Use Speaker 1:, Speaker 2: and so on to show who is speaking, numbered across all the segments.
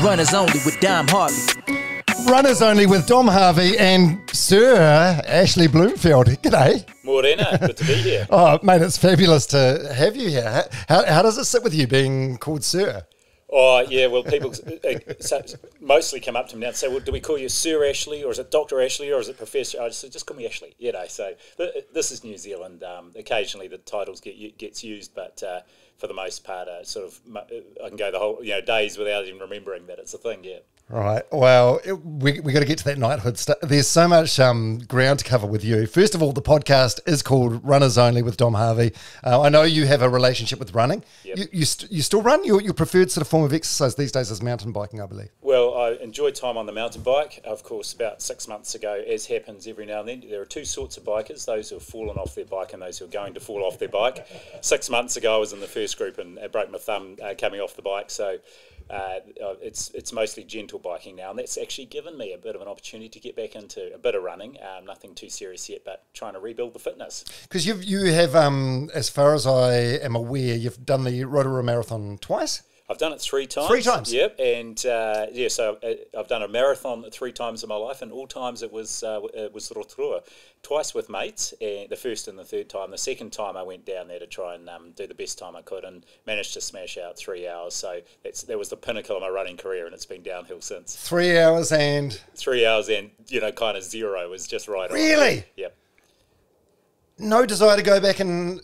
Speaker 1: Runners Only with Dom Harvey.
Speaker 2: Runners Only with Dom Harvey and Sir Ashley Bloomfield. G'day.
Speaker 3: Morena, good to be here.
Speaker 2: Oh, mate, it's fabulous to have you here. How does it sit with you being called Sir?
Speaker 3: Oh, yeah, well, people mostly come up to me now and say, well, do we call you Sir Ashley, or is it Dr. Ashley, or is it Professor? I just call me Ashley, you know. So this is New Zealand. Occasionally the titles gets used, but for the most part, I can go the whole days without even remembering that it's a thing, yeah.
Speaker 2: Right. Well, we got to get to that knighthood stuff. There's so much ground to cover with you. First of all, the podcast is called Runners Only with Dom Harvey. I know you have a relationship with running.
Speaker 3: Yep.
Speaker 2: You still run? Your preferred sort of form of exercise these days is mountain biking, I believe.
Speaker 3: Well, I enjoy time on the mountain bike. Of course, about 6 months ago, as happens every now and then, there are two sorts of bikers, those who have fallen off their bike and those who are going to fall off their bike. 6 months ago, I was in the first group and I broke my thumb coming off the bike, so it's mostly gentle biking now, and that's actually given me a bit of an opportunity to get back into a bit of running. Nothing too serious yet, but trying to rebuild the fitness.
Speaker 2: Because you have, as far as I am aware, you've done the Rotorua Marathon twice?
Speaker 3: I've done it 3 times.
Speaker 2: 3 times?
Speaker 3: Yep, and so I've done a marathon 3 times in my life, and all times it was Rotorua. Twice with mates, and the first and the third time. The second time I went down there to try and do the best time I could, and managed to smash out 3 hours. So that was the pinnacle of my running career, and it's been downhill since.
Speaker 2: 3 hours and...
Speaker 3: 3 hours and, kind of zero was just right on.
Speaker 2: Really?
Speaker 3: Yep.
Speaker 2: No desire to go back and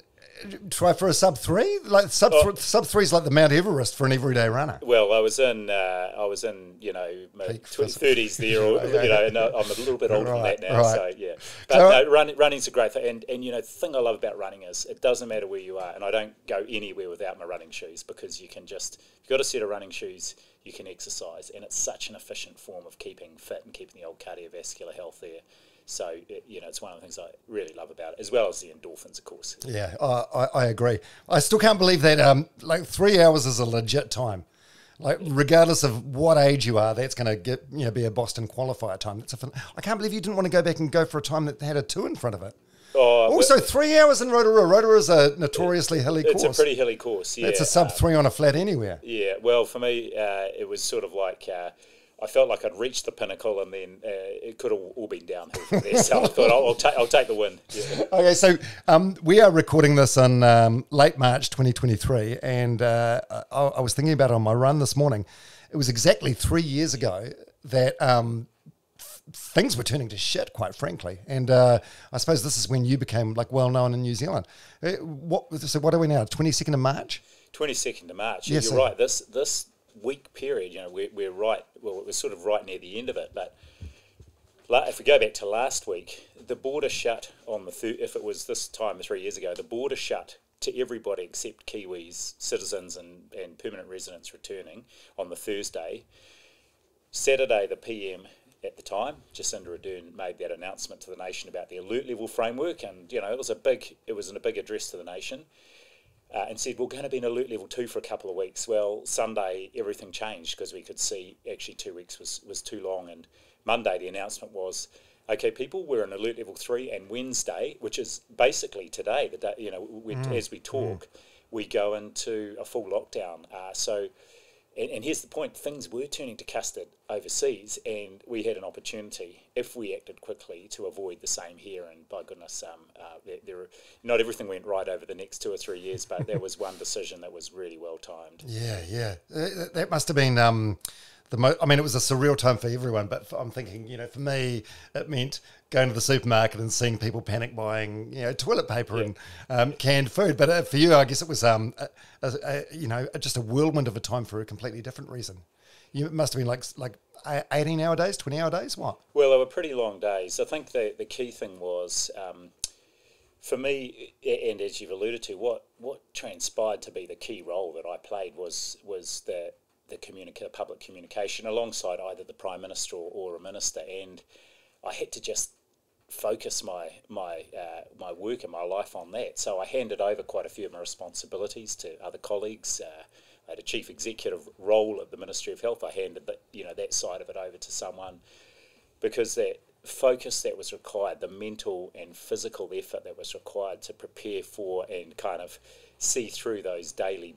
Speaker 2: try for a sub 3? Like sub 3 is like the Mount Everest for an everyday runner.
Speaker 3: Well, I was in my 30s there, or and I'm a little bit older than that now. Right. So yeah, but no, running's a great thing, and the thing I love about running is it doesn't matter where you are, and I don't go anywhere without my running shoes, because you've got a set of running shoes, you can exercise, and it's such an efficient form of keeping fit and keeping the old cardiovascular health there. So, it's one of the things I really love about it, as well as the endorphins, of course.
Speaker 2: Yeah, I agree. I still can't believe that 3 hours is a legit time. Like, regardless of what age you are, that's going to be a Boston qualifier time. I can't believe you didn't want to go back and go for a time that had a 2 in front of it. Also, 3 hours in Rotorua. Rotorua is a notoriously hilly course.
Speaker 3: It's a pretty hilly course, yeah.
Speaker 2: It's a sub 3 on a flat anywhere.
Speaker 3: Yeah, well, for me, it was sort of like... I felt like I'd reached the pinnacle, and then it could have all been downhill from there. So I thought I'll take the win. Yeah.
Speaker 2: Okay, so we are recording this in late March 2023, and I was thinking about it on my run this morning. It was exactly 3 years ago that things were turning to shit, quite frankly. And I suppose this is when you became well known in New Zealand. So what are we now? 22nd of March. 22nd
Speaker 3: of March.
Speaker 2: Yes,
Speaker 3: you're right. This week period, we're right. Well, it was sort of right near the end of it. But if we go back to last week, the border shut on the if it was this time 3 years ago, the border shut to everybody except Kiwis, citizens and permanent residents returning on the Thursday. Saturday, the PM at the time, Jacinda Ardern, made that announcement to the nation about the alert level framework, and it was a big address to the nation. And said, we're going to be in alert level 2 for a couple of weeks. Well, Sunday, everything changed, because we could see actually 2 weeks was too long. And Monday, the announcement was, okay, people, we're in alert level 3, and Wednesday, which is basically today, the day, as we talk, we go into a full lockdown. And here's the point, things were turning to custard overseas, and we had an opportunity, if we acted quickly, to avoid the same here. And by goodness, not everything went right over the next 2 or 3 years, but there was one decision that was really well timed.
Speaker 2: Yeah. That must have been it was a surreal time for everyone, but I'm thinking, for me, it meant going to the supermarket and seeing people panic buying, toilet paper and canned food. But for you, I guess it was, just a whirlwind of a time for a completely different reason. It must have been like 18-hour days, 20-hour days, what?
Speaker 3: Well, they were pretty long days. I think the key thing was, for me, and as you've alluded to, what transpired to be the key role that I played was the public communication alongside either the Prime Minister or a minister, and I had to just focus my work and my life on that. So I handed over quite a few of my responsibilities to other colleagues. I had a chief executive role at the Ministry of Health. I handed that side of it over to someone, because that focus that was required, the mental and physical effort that was required to prepare for and kind of see through those daily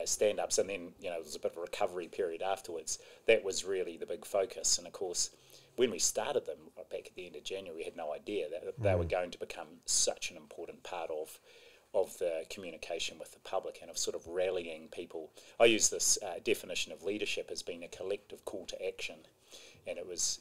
Speaker 3: stand-ups, and then there was a bit of a recovery period afterwards. That was really the big focus. And of course, when we started them back at the end of January, we had no idea that they were going to become such an important part of the communication with the public and of sort of rallying people. I use this definition of leadership as being a collective call to action, and it was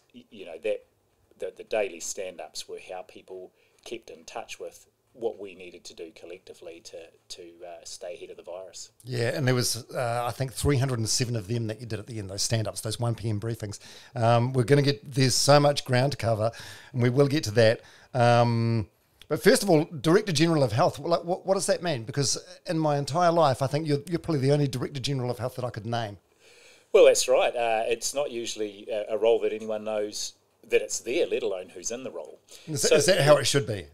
Speaker 3: that the daily stand-ups were how people kept in touch with what we needed to do collectively to stay ahead of the virus.
Speaker 2: Yeah, and there was, I think, 307 of them that you did at the end, those stand-ups, those 1 p.m. briefings. We're going to there's so much ground to cover, and we will get to that. But first of all, Director General of Health, what does that mean? Because in my entire life, I think you're probably the only Director General of Health that I could name.
Speaker 3: Well, that's right. It's not usually a role that anyone knows that it's there, let alone who's in the role.
Speaker 2: Is that how it should be?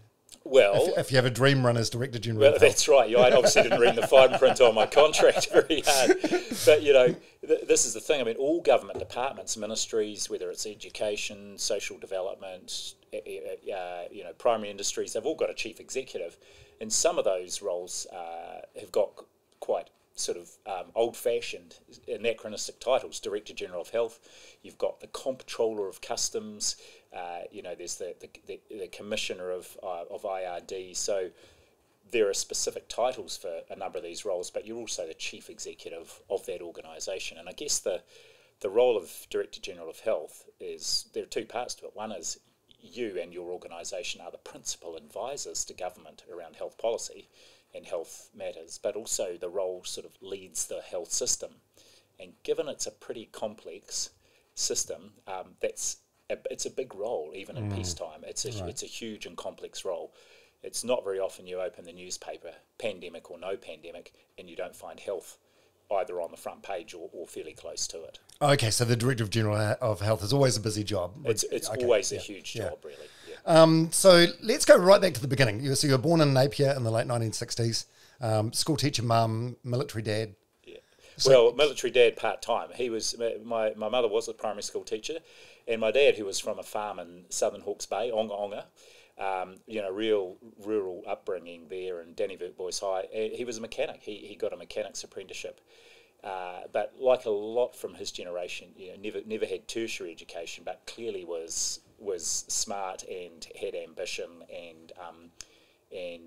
Speaker 3: Well,
Speaker 2: if you have a dream run as Director General of Health.
Speaker 3: That's right. I obviously didn't read the fine print on my contract very hard. But, this is the thing. I mean, all government departments, ministries, whether it's education, social development, primary industries, they've all got a chief executive. And some of those roles have got quite sort of old-fashioned anachronistic titles. Director General of Health, you've got the Comptroller of Customs, there's the Commissioner of IRD. So there are specific titles for a number of these roles, but you're also the chief executive of that organisation. And I guess the role of Director General of Health is, there are two parts to it. One is you and your organisation are the principal advisors to government around health policy and health matters, but also the role sort of leads the health system. And given it's a pretty complex system, it's a big role, even in peacetime. It's a huge and complex role. It's not very often you open the newspaper, pandemic or no pandemic, and you don't find health either on the front page or fairly close to it.
Speaker 2: Okay, so the Director General of Health is always a busy job.
Speaker 3: It's always a huge job, really.
Speaker 2: So let's go right back to the beginning. So you were born in Napier in the late 1960s. School teacher, mum, military dad.
Speaker 3: Yeah. Well, military dad part-time. He was, my mother was a primary school teacher, and my dad, who was from a farm in southern Hawke's Bay, Onga, real rural upbringing there in Dannyvert Boys High. He was a mechanic. He got a mechanic's apprenticeship. But like a lot from his generation, never had tertiary education, but clearly was smart and had ambition, and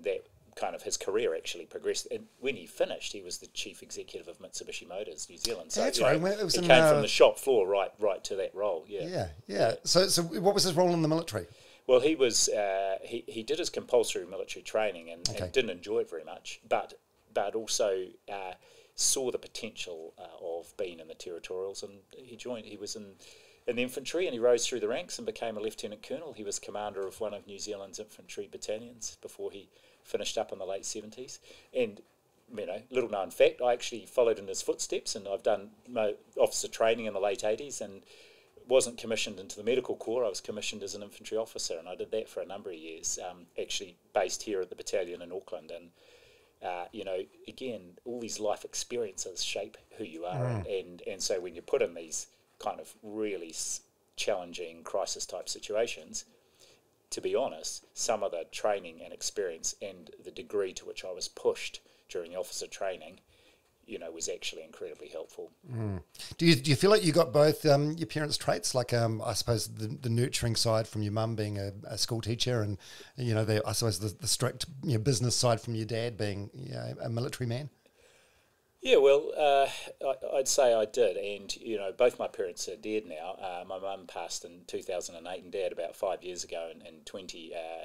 Speaker 3: that kind of his career actually progressed. And when he finished, he was the chief executive of Mitsubishi Motors New Zealand. So
Speaker 2: that's right.
Speaker 3: He came from the shop floor right to that role. Yeah. So
Speaker 2: what was his role in the military?
Speaker 3: Well, he was he did his compulsory military training and didn't enjoy it very much, but also saw the potential of being in the territorials, and he was in the infantry, and he rose through the ranks and became a lieutenant colonel. He was commander of one of New Zealand's infantry battalions before he finished up in the late 70s. And little known fact, I actually followed in his footsteps, and I've done my officer training in the late 80s and wasn't commissioned into the medical corps. I was commissioned as an infantry officer, and I did that for a number of years, actually based here at the battalion in Auckland. And again, all these life experiences shape who you are, and so when you're put in these kind of really challenging crisis type situations, to be honest, some of the training and experience and the degree to which I was pushed during the officer training, was actually incredibly helpful.
Speaker 2: Do you feel like you got both your parents' traits, like I suppose the nurturing side from your mum being a school teacher, and I suppose the strict business side from your dad being a military man?
Speaker 3: Yeah, well, I'd say I did, and both my parents are dead now. My mum passed in 2008, and Dad about 5 years ago, in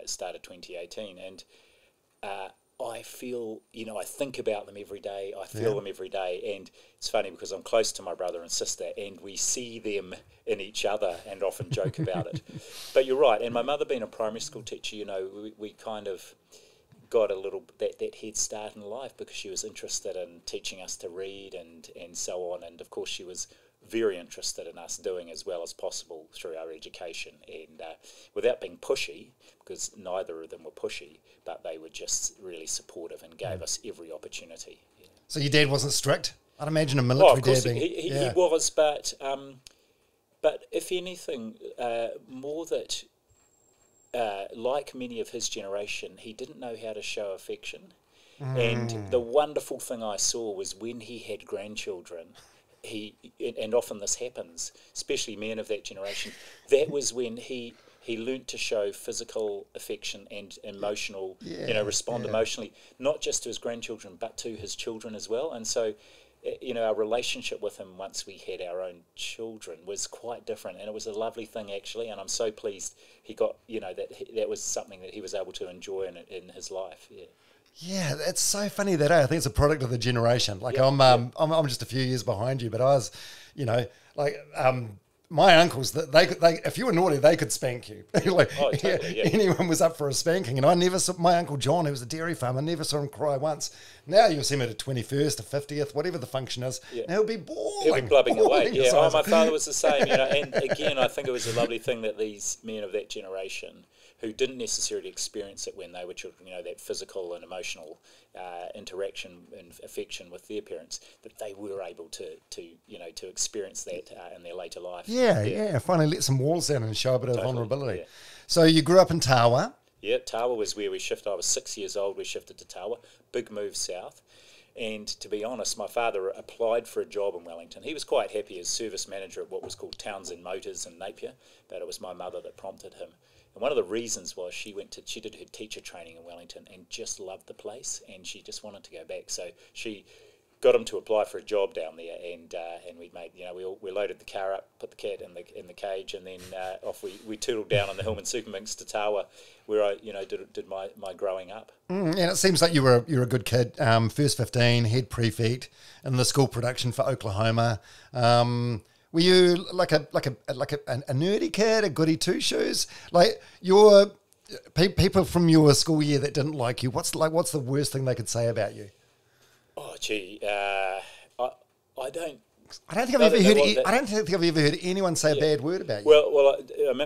Speaker 3: started 2018, and I feel, I think about them every day. I feel them every day, and it's funny because I'm close to my brother and sister, and we see them in each other and often joke about it. But you're right, and my mother being a primary school teacher, we kind of got a little that head start in life because she was interested in teaching us to read and so on, and of course she was very interested in us doing as well as possible through our education, and without being pushy, because neither of them were pushy, but they were just really supportive and gave us every opportunity. Yeah.
Speaker 2: So your dad wasn't strict? I'd imagine a military dad being...
Speaker 3: He was, but if anything, more that, like many of his generation, he didn't know how to show affection. And the wonderful thing I saw was when he had grandchildren, and often this happens, especially men of that generation, that was when he learnt to show physical affection and emotional, respond emotionally, not just to his grandchildren, but to his children as well. And so, our relationship with him once we had our own children was quite different, and it was a lovely thing actually. And I'm so pleased he got, that was something that he was able to enjoy in his life. Yeah.
Speaker 2: Yeah, it's so funny that I think it's a product of the generation. Like I'm just a few years behind you, but I was, my uncles, they if you were naughty, they could spank you.
Speaker 3: Totally,
Speaker 2: anyone was up for a spanking, and I never saw my Uncle John, who was a dairy farmer, never saw him cry once. Now you'll see him at a 21st, a 50th, whatever the function is. Yeah. And he'll be bawling.
Speaker 3: He'll be blubbing away. Yeah, my father was the same. And again, I think it was a lovely thing that these men of that generation, who didn't necessarily experience it when they were children, that physical and emotional interaction and affection with their parents, that they were able to experience that in their later life.
Speaker 2: Yeah. Finally let some walls down and show a bit of vulnerability. Yeah. So you grew up in Tawa.
Speaker 3: Yeah, Tawa was where we shifted. I was 6 years old. We shifted to Tawa. Big move south. And to be honest, my father applied for a job in Wellington. He was quite happy as service manager at what was called Townsend Motors in Napier, but it was my mother that prompted him. And one of the reasons was she did her teacher training in Wellington and just loved the place, and she just wanted to go back. So she got him to apply for a job down there, and we made, we loaded the car up, put the cat in the cage, and then off we tootled down on the Hillman Superminx to Tawa, where I did my growing up.
Speaker 2: And it seems like you're a good kid. First 15, head prefect in the school production for Oklahoma. Were you like a nerdy kid, a goody two shoes? Like your people from your school year that didn't like you. What's the worst thing they could say about you?
Speaker 3: Oh, gee, I don't.
Speaker 2: I don't think I've ever heard anyone say a bad word about you.
Speaker 3: Well,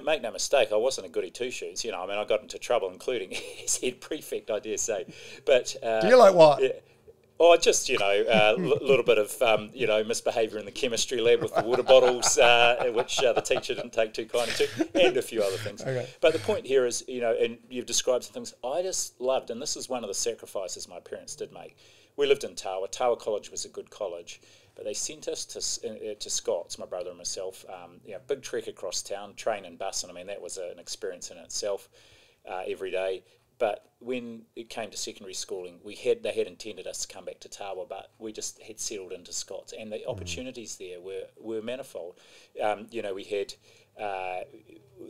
Speaker 3: make no mistake, I wasn't a goody two shoes. I got into trouble, including as head prefect, I dare say. But
Speaker 2: do you like what?
Speaker 3: Yeah, just a little bit of misbehaviour in the chemistry lab with the water bottles, which the teacher didn't take too kindly to, and a few other things. Okay. But the point here is, and you've described some things I just loved, and this is one of the sacrifices my parents did make. We lived in Tawa. Tawa College was a good college, but they sent us to Scots, my brother and myself. Big trek across town, train and bus, and that was an experience in itself every day. But when it came to secondary schooling, they had intended us to come back to Tawa, but we just had settled into Scots, and the opportunities there were manifold. We had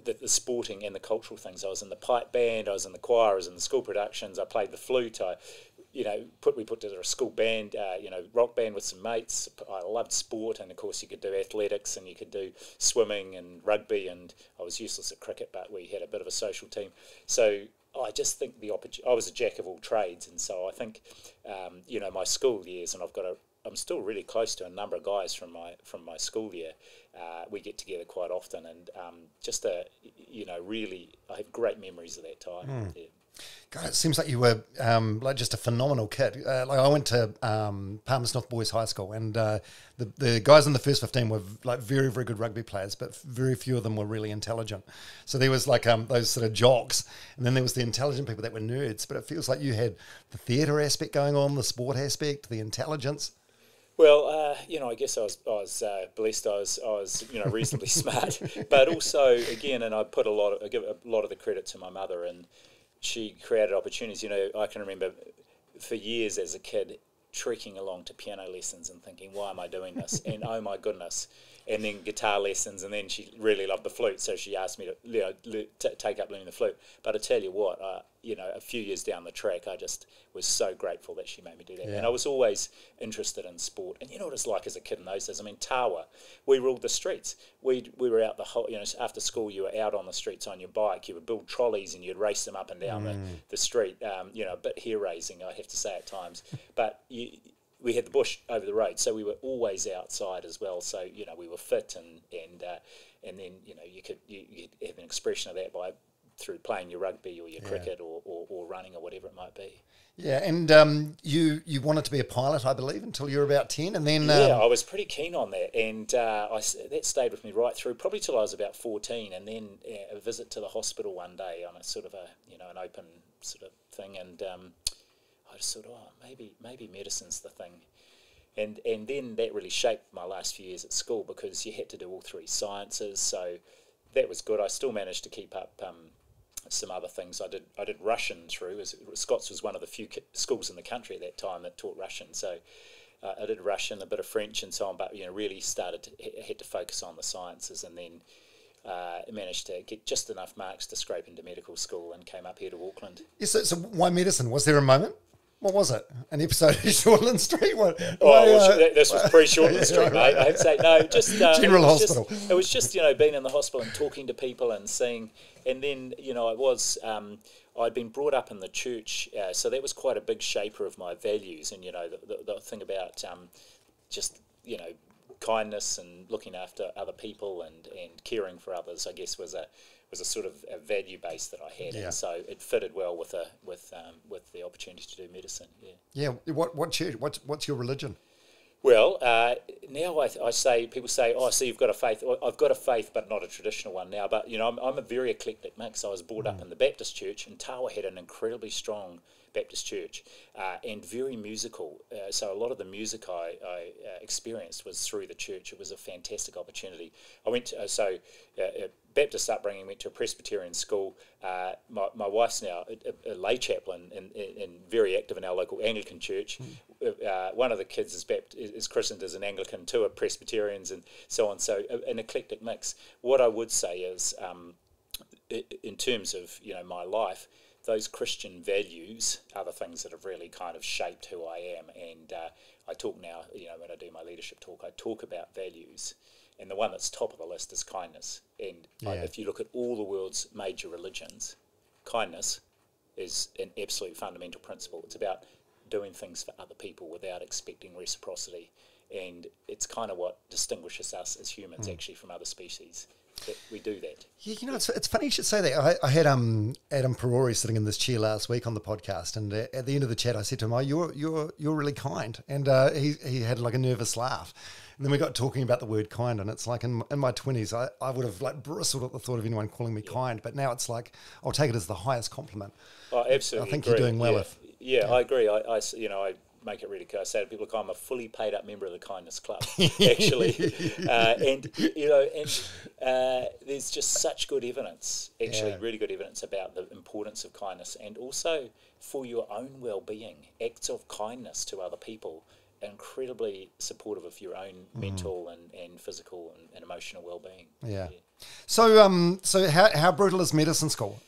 Speaker 3: the sporting and the cultural things. I was in the pipe band, I was in the choir, I was in the school productions, I played the flute. We put together a school band, rock band with some mates. I loved sport, and of course you could do athletics and you could do swimming and rugby, and I was useless at cricket, but we had a bit of a social team. So I just think I was a jack of all trades, and so I think, my school years, and I'm still really close to a number of guys from my school year. We get together quite often, and really, I have great memories of that time. Yeah.
Speaker 2: God, it seems like you were just a phenomenal kid. I went to Palmerston Boys High School, and the guys in the first 15 were very, very good rugby players, but very few of them were really intelligent. So there was those sort of jocks, and then there was the intelligent people that were nerds. But it feels like you had the theatre aspect going on, the sport aspect, the intelligence.
Speaker 3: Well, I guess I was blessed. I was reasonably smart, but also again, and I give a lot of the credit to my mother, and she created opportunities. I can remember for years as a kid trekking along to piano lessons and thinking, why am I doing this? And oh my goodness. And then guitar lessons, and then she really loved the flute, so she asked me to take up learning the flute. But I tell you what, a few years down the track, I just was so grateful that she made me do that. Yeah. And I was always interested in sport. And you know what it's like as a kid in those days? Tawa, we ruled the streets. We were out the whole, after school, you were out on the streets on your bike. You would build trolleys and you'd race them up and down the street. A bit hair-raising, I have to say at times. But we had the bush over the road, so we were always outside as well. So we were fit, and then you could have an expression of that through playing your rugby or your cricket or running or whatever it might be.
Speaker 2: Yeah, and you wanted to be a pilot, I believe, until you were about 10, and then
Speaker 3: I was pretty keen on that, and that stayed with me right through, probably till I was about 14, and then a visit to the hospital one day on a sort of an open sort of thing, and I just thought, oh, maybe medicine's the thing. And then that really shaped my last few years at school, because you had to do all three sciences, so that was good. I still managed to keep up some other things. I did Russian through. Scots was one of the few schools in the country at that time that taught Russian, so I did Russian, a bit of French and so on, but really had to focus on the sciences, and then managed to get just enough marks to scrape into medical school and came up here to Auckland.
Speaker 2: Yeah, so why medicine? Was there a moment? What was it? An episode of Shortland Street?
Speaker 3: This was pre-Shortland Street, mate. I have to say, no, just
Speaker 2: General Hospital.
Speaker 3: It was just being in the hospital and talking to people and seeing, and then I'd been brought up in the church, so that was quite a big shaper of my values. And the thing about just kindness and looking after other people and caring for others, I guess, was a sort of a value base that I had, and so it fitted well with the opportunity to do medicine.
Speaker 2: Yeah. What church? What's your religion?
Speaker 3: Well, now I say, people say, oh, so you've got a faith. Well, I've got a faith, but not a traditional one now. But I'm a very eclectic mix. I was brought up in the Baptist church, and Tawa had an incredibly strong Baptist church, and very musical. So a lot of the music I experienced was through the church. It was a fantastic opportunity. I went to, Baptist upbringing, went to a Presbyterian school. My wife's now a lay chaplain and very active in our local Anglican church. One of the kids is christened as an Anglican, two are Presbyterians, and so on. So an eclectic mix. What I would say is, in terms of my life, those Christian values are the things that have really kind of shaped who I am. And I talk now, when I do my leadership talk, I talk about values. And the one that's top of the list is kindness. And if you look at all the world's major religions, kindness is an absolute fundamental principle. It's about doing things for other people without expecting reciprocity. And it's kind of what distinguishes us as humans actually from other species, that we do that.
Speaker 2: Yeah, it's funny you should say that. I had Adam Perori sitting in this chair last week on the podcast, and at the end of the chat I said to him, "Oh, you're really kind," and he had like a nervous laugh. And then we got talking about the word kind, and it's like in my 20s, I would have like bristled at the thought of anyone calling me kind, but now it's like I'll take it as the highest compliment.
Speaker 3: Oh, absolutely.
Speaker 2: I think
Speaker 3: agree.
Speaker 2: You're doing well.
Speaker 3: I agree. I make it really clear. I say to people, I'm a fully paid up member of the Kindness Club, actually. There's just such good evidence, really good evidence about the importance of kindness, and also for your own well-being. Acts of kindness to other people are incredibly supportive of your own mental and physical and emotional well-being.
Speaker 2: Yeah. So how brutal is medicine school?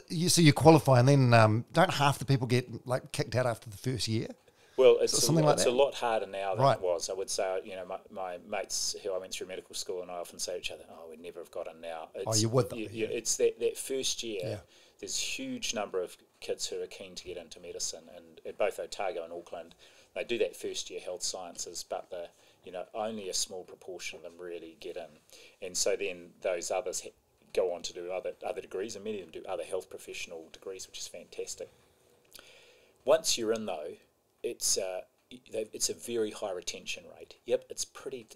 Speaker 2: You qualify, and then don't half the people get like kicked out after the first year?
Speaker 3: Well, it's
Speaker 2: something like that.
Speaker 3: It's a lot harder now than
Speaker 2: Right.
Speaker 3: it was. I would say, my mates who I went through medical school, and I often say to each other, "Oh, we'd never have got in now."
Speaker 2: You would though.
Speaker 3: It's that first year. Yeah. There's a huge number of kids who are keen to get into medicine, and at both Otago and Auckland, they do that first year health sciences, but only a small proportion of them really get in, and so then those others go on to do other degrees, and many of them do other health professional degrees, which is fantastic. Once you're in though, it's a very high retention rate. Yep, it's pretty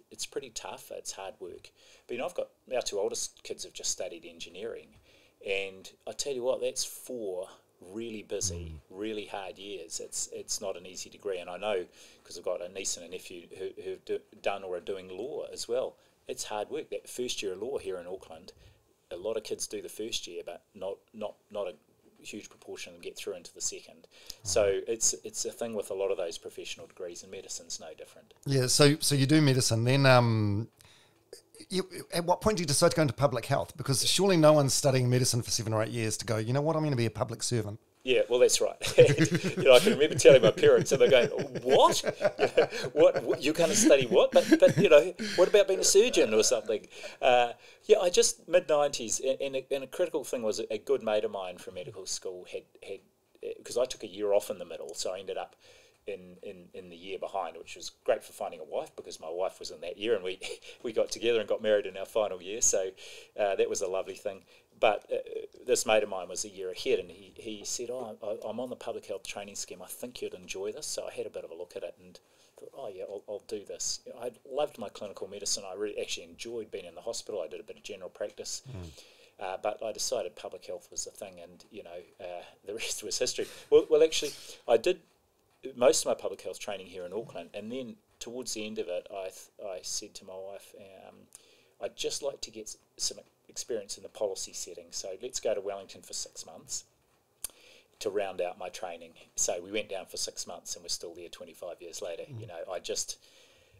Speaker 3: tough. It's hard work. But I've got our two oldest kids have just studied engineering, and I tell you what, that's 4 really busy, really hard years. It's not an easy degree, and I know because I've got a niece and a nephew who've done or are doing law as well. It's hard work. That first year of law here in Auckland, a lot of kids do the first year, but not a huge proportion of them get through into the second. So it's a thing with a lot of those professional degrees, and medicine's no different.
Speaker 2: Yeah. So you do medicine, then at what point do you decide to go into public health? Because surely no one's studying medicine for 7 or 8 years to go, you know what, I'm going to be a public servant.
Speaker 3: Yeah, well, that's right. I can remember telling my parents, and they're going, "What? What? You're going to study what? But what about being a surgeon or something?" I just mid-90s, and a critical thing was a good mate of mine from medical school had because I took a year off in the middle, so I ended up in the year behind, which was great for finding a wife because my wife was in that year, and we got together and got married in our final year, so that was a lovely thing. But this mate of mine was a year ahead, and he said, "Oh, I'm on the public health training scheme. I think you'd enjoy this." So I had a bit of a look at it and thought, "Oh yeah, I'll do this." I loved my clinical medicine. I really actually enjoyed being in the hospital. I did a bit of general practice. But I decided public health was the thing, and the rest was history. Well, actually, I did most of my public health training here in Auckland, and then towards the end of it, I said to my wife, I'd just like to get some experience in the policy setting, so let's go to Wellington for 6 months to round out my training. So we went down for 6 months, and we're still there 25 years later. I just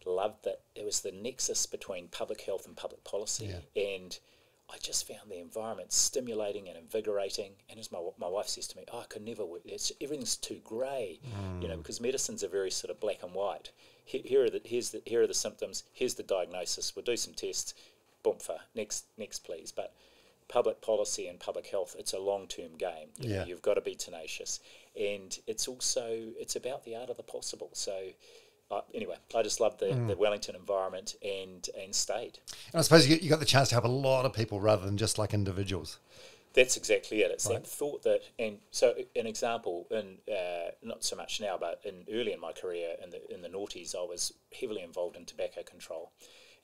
Speaker 3: loved that it was the nexus between public health and public policy, and I just found the environment stimulating and invigorating. And as my wife says to me, I could never work. Everything's too grey, because medicines are very sort of black and white. Here are the symptoms. Here's the diagnosis. We'll do some tests. Boom, next please. But public policy and public health, it's a long-term game. You've got to be tenacious, and it's about the art of the possible. So. Anyway, I just loved the Wellington environment and stayed. And
Speaker 2: I suppose you got the chance to help a lot of people rather than just like individuals.
Speaker 3: That's exactly it. It's that thought that, and so an example, not so much now, but early in my career in the noughties, I was heavily involved in tobacco control.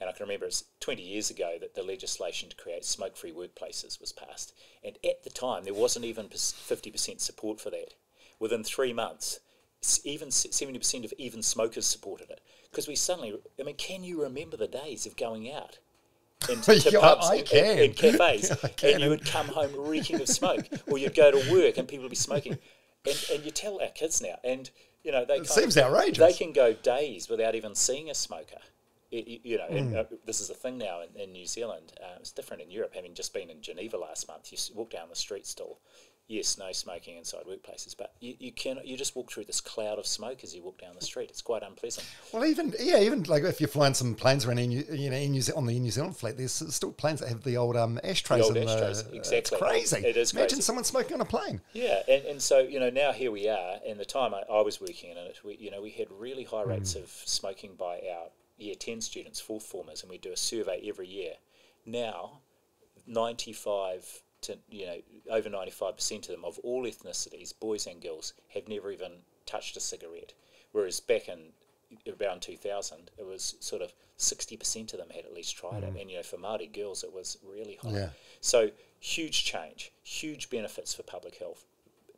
Speaker 3: And I can remember it's 20 years ago that the legislation to create smoke-free workplaces was passed. And at the time, there wasn't even 50% support for that. Within 3 months, even 70% of even smokers supported it, because we suddenly, can you remember the days of going out into pubs and cafes, and you would come home reeking of smoke, or you'd go to work and people would be smoking, and you tell our kids now, and they
Speaker 2: seems outrageous.
Speaker 3: They can go days without even seeing a smoker. And this is the thing now in New Zealand. It's different in Europe. Having just been in Geneva last month, you walk down the street still. Yes, no smoking inside workplaces, but you just walk through this cloud of smoke as you walk down the street. It's quite unpleasant.
Speaker 2: Well, even like if you're flying some planes around on the New Zealand fleet, there's still planes that have the old ashtrays.
Speaker 3: The old ashtrays, exactly. It's
Speaker 2: crazy.
Speaker 3: It is crazy.
Speaker 2: Imagine someone smoking on a plane.
Speaker 3: Yeah, and so now here we are. And the time I was working in it, we had really high rates of smoking by our Year 10 students, fourth formers, and we do a survey every year. Now, 95 to over 95% of them, of all ethnicities, boys and girls, have never even touched a cigarette. Whereas back in around 2000, it was sort of 60% of them had at least tried it. And for Māori girls, it was really high.
Speaker 2: Yeah.
Speaker 3: So huge change, huge benefits for public health,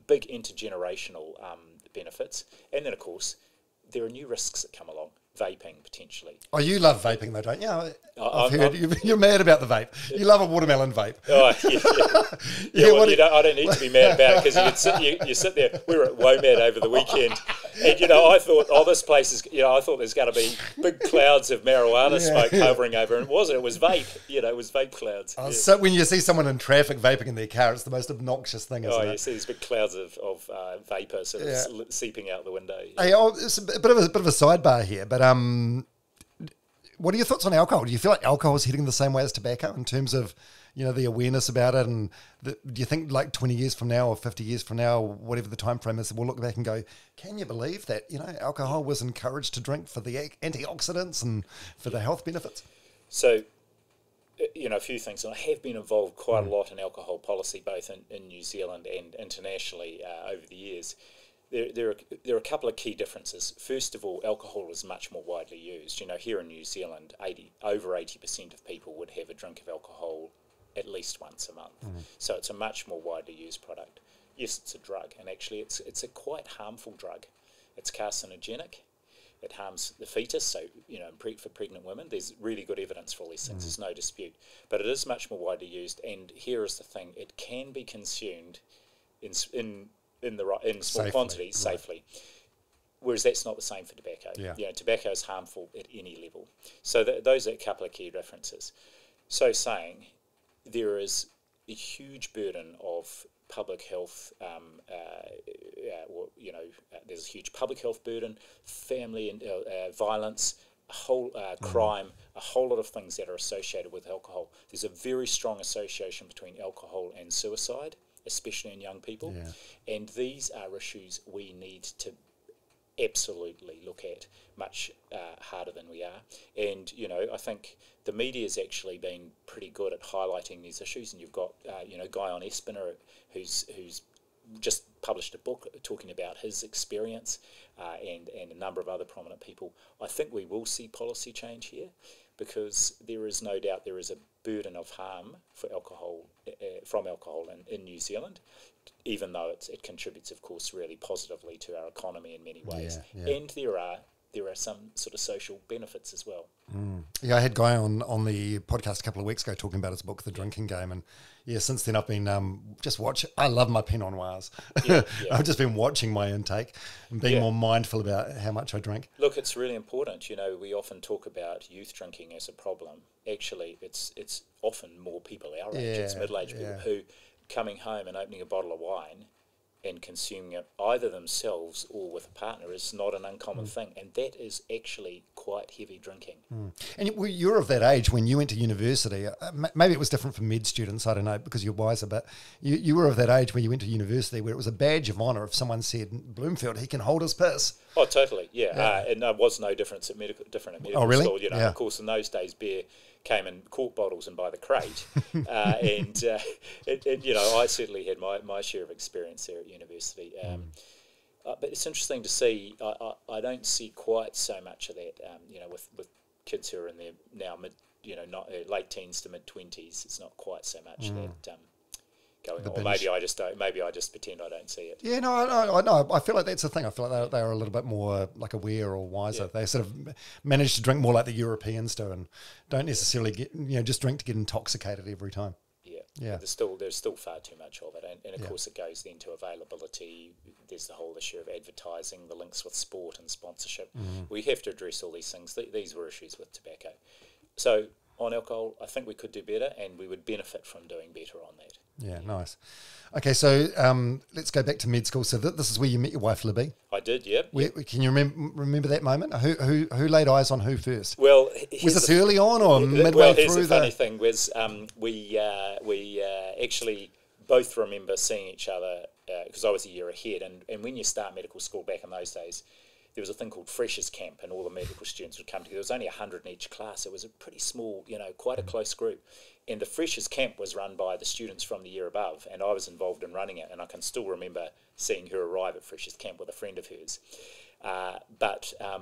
Speaker 3: big intergenerational benefits, and then of course there are new risks that come along. Vaping, potentially.
Speaker 2: Oh, you love vaping though, don't you? I've heard you're mad about the vape. You love a watermelon vape.
Speaker 3: Oh, yeah. I don't need to be mad about it, because you sit there. We were at WOMAD over the weekend, and I thought, this place is. I thought there's going to be big clouds of marijuana smoke hovering over, and it wasn't. It was vape. It was vape clouds.
Speaker 2: So when you see someone in traffic vaping in their car, it's the most obnoxious thing, isn't it?
Speaker 3: You see these big clouds of vapour sort of seeping out the window.
Speaker 2: Hey, it's a bit of a sidebar here, but what are your thoughts on alcohol? Do you feel like alcohol is heading the same way as tobacco in terms of, the awareness about it? And do you think like 20 years from now or 50 years from now, whatever the time frame is, we'll look back and go, can you believe that, alcohol was encouraged to drink for the antioxidants and for the health benefits?
Speaker 3: So, a few things. And I have been involved quite a lot in alcohol policy, both in New Zealand and internationally over the years. There are a couple of key differences. First of all, alcohol is much more widely used. Here in New Zealand, over 80% of people would have a drink of alcohol at least once a month. So it's a much more widely used product. Yes, it's a drug, and actually it's a quite harmful drug. It's carcinogenic. It harms the fetus, so, for pregnant women, there's really good evidence for all these things. There's no dispute. But it is much more widely used, and here is the thing. It can be consumed in small quantities safely, whereas that's not the same for tobacco. Tobacco is harmful at any level. So those are a couple of key differences. So saying, there is a huge burden of public health. There's a huge public health burden, family and violence, a whole crime, a whole lot of things that are associated with alcohol. There's a very strong association between alcohol and suicide, especially in young people. And these are issues we need to absolutely look at much harder than we are. And, I think the media's actually been pretty good at highlighting these issues. And you've got, Guy on Espiner, who's just published a book talking about his experience and a number of other prominent people. I think we will see policy change here. because there is no doubt there is a burden of harm for alcohol from alcohol in New Zealand, even though it contributes, of course, really positively to our economy in many ways. And there are some sort of social benefits as well.
Speaker 2: Yeah, I had Guy on the podcast a couple of weeks ago talking about his book, The Drinking Game, and since then I've been just watching. I love my Pinot Noirs. I've just been watching my intake and being more mindful about how much I drink.
Speaker 3: Look, it's really important. We often talk about youth drinking as a problem. Actually, it's often more people our age, it's middle-aged people who coming home and opening a bottle of wine and consuming it either themselves or with a partner is not an uncommon thing, and that is actually quite heavy drinking.
Speaker 2: And you're of that age when you went to university. Maybe it was different for med students, I don't know, because you're wiser, but you were of that age when you went to university where it was a badge of honour if someone said, Bloomfield, he can hold his piss.
Speaker 3: Oh, totally, and there was no difference at medical
Speaker 2: really?
Speaker 3: school. Of course, in those days, beer came in quart bottles and by the crate, and I certainly had my share of experience there at university. But it's interesting to see. I don't see quite so much of that. With kids who are in their now late teens to mid 20s, it's not quite so much that going on. Or maybe I just don't. Maybe I just pretend I don't see it.
Speaker 2: Yeah, no, I know. I feel like that's the thing. I feel like they are a little bit more like aware or wiser. They sort of manage to drink more like the Europeans do, and don't necessarily just drink to get intoxicated every time. Yeah.
Speaker 3: There's still far too much of it, and of course it goes then to availability. There's the whole issue of advertising, the links with sport and sponsorship. We have to address all these things. These were issues with tobacco. So on alcohol, I think we could do better, and we would benefit from doing better on that.
Speaker 2: Yeah, nice. Okay, so let's go back to med school. So this is where you met your wife, Libby.
Speaker 3: I did, yeah.
Speaker 2: Can you remember that moment? Who laid eyes on who first?
Speaker 3: Well,
Speaker 2: was this early on or midway through?
Speaker 3: Here's the funny thing was we actually both remember seeing each other because I was a year ahead, and when you start medical school back in those days, there was a thing called Freshers Camp, and all the medical students would come together. There was only 100 in each class. It was a pretty small, quite a close group. And the Freshers Camp was run by the students from the year above, and I was involved in running it. And I can still remember seeing her arrive at Freshers Camp with a friend of hers. But I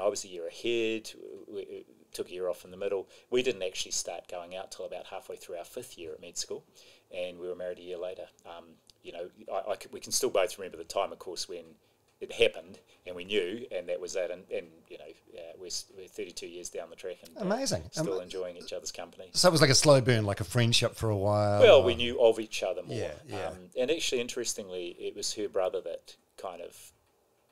Speaker 3: was a year ahead. We took a year off in the middle. We didn't actually start going out till about halfway through our 5th year at med school, and we were married a year later. We can still both remember the time, of course, when it happened, and we knew, and that was that. And we're 32 years down the track, and
Speaker 2: amazing,
Speaker 3: still enjoying each other's company.
Speaker 2: So it was like a slow burn, like a friendship for a while.
Speaker 3: Well, we knew of each other more.
Speaker 2: Yeah.
Speaker 3: And actually, interestingly, it was her brother that kind of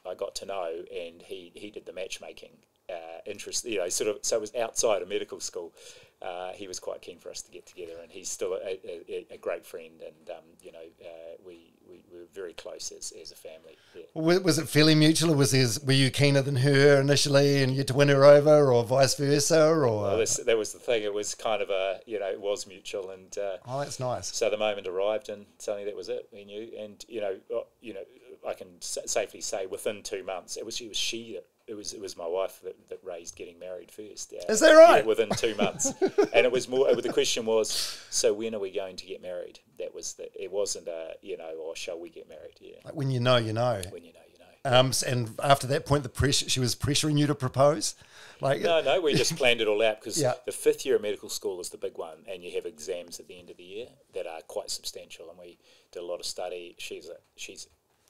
Speaker 3: I got to know, and he did the matchmaking. So it was outside of medical school. He was quite keen for us to get together, and he's still a great friend, and we were very close as a family. Yeah.
Speaker 2: Was it fairly mutual, or were you keener than her initially, and you had to win her over, or vice versa, or?
Speaker 3: Well, that was the thing. It was kind of it was mutual, and
Speaker 2: oh, that's nice.
Speaker 3: So the moment arrived, and suddenly that was it. We knew, and I can safely say within 2 months, it was my wife that raised getting married first.
Speaker 2: Is that right?
Speaker 3: Yeah, within 2 months, and it was more. The question was, so when are we going to get married? That was it wasn't or shall we get married? Yeah.
Speaker 2: Like when you know, you know.
Speaker 3: When you know, you
Speaker 2: know. And after that point, she was pressuring you to propose.
Speaker 3: No, we just planned it all out because the 5th year of medical school is the big one, and you have exams at the end of the year that are quite substantial, and we did a lot of study. She's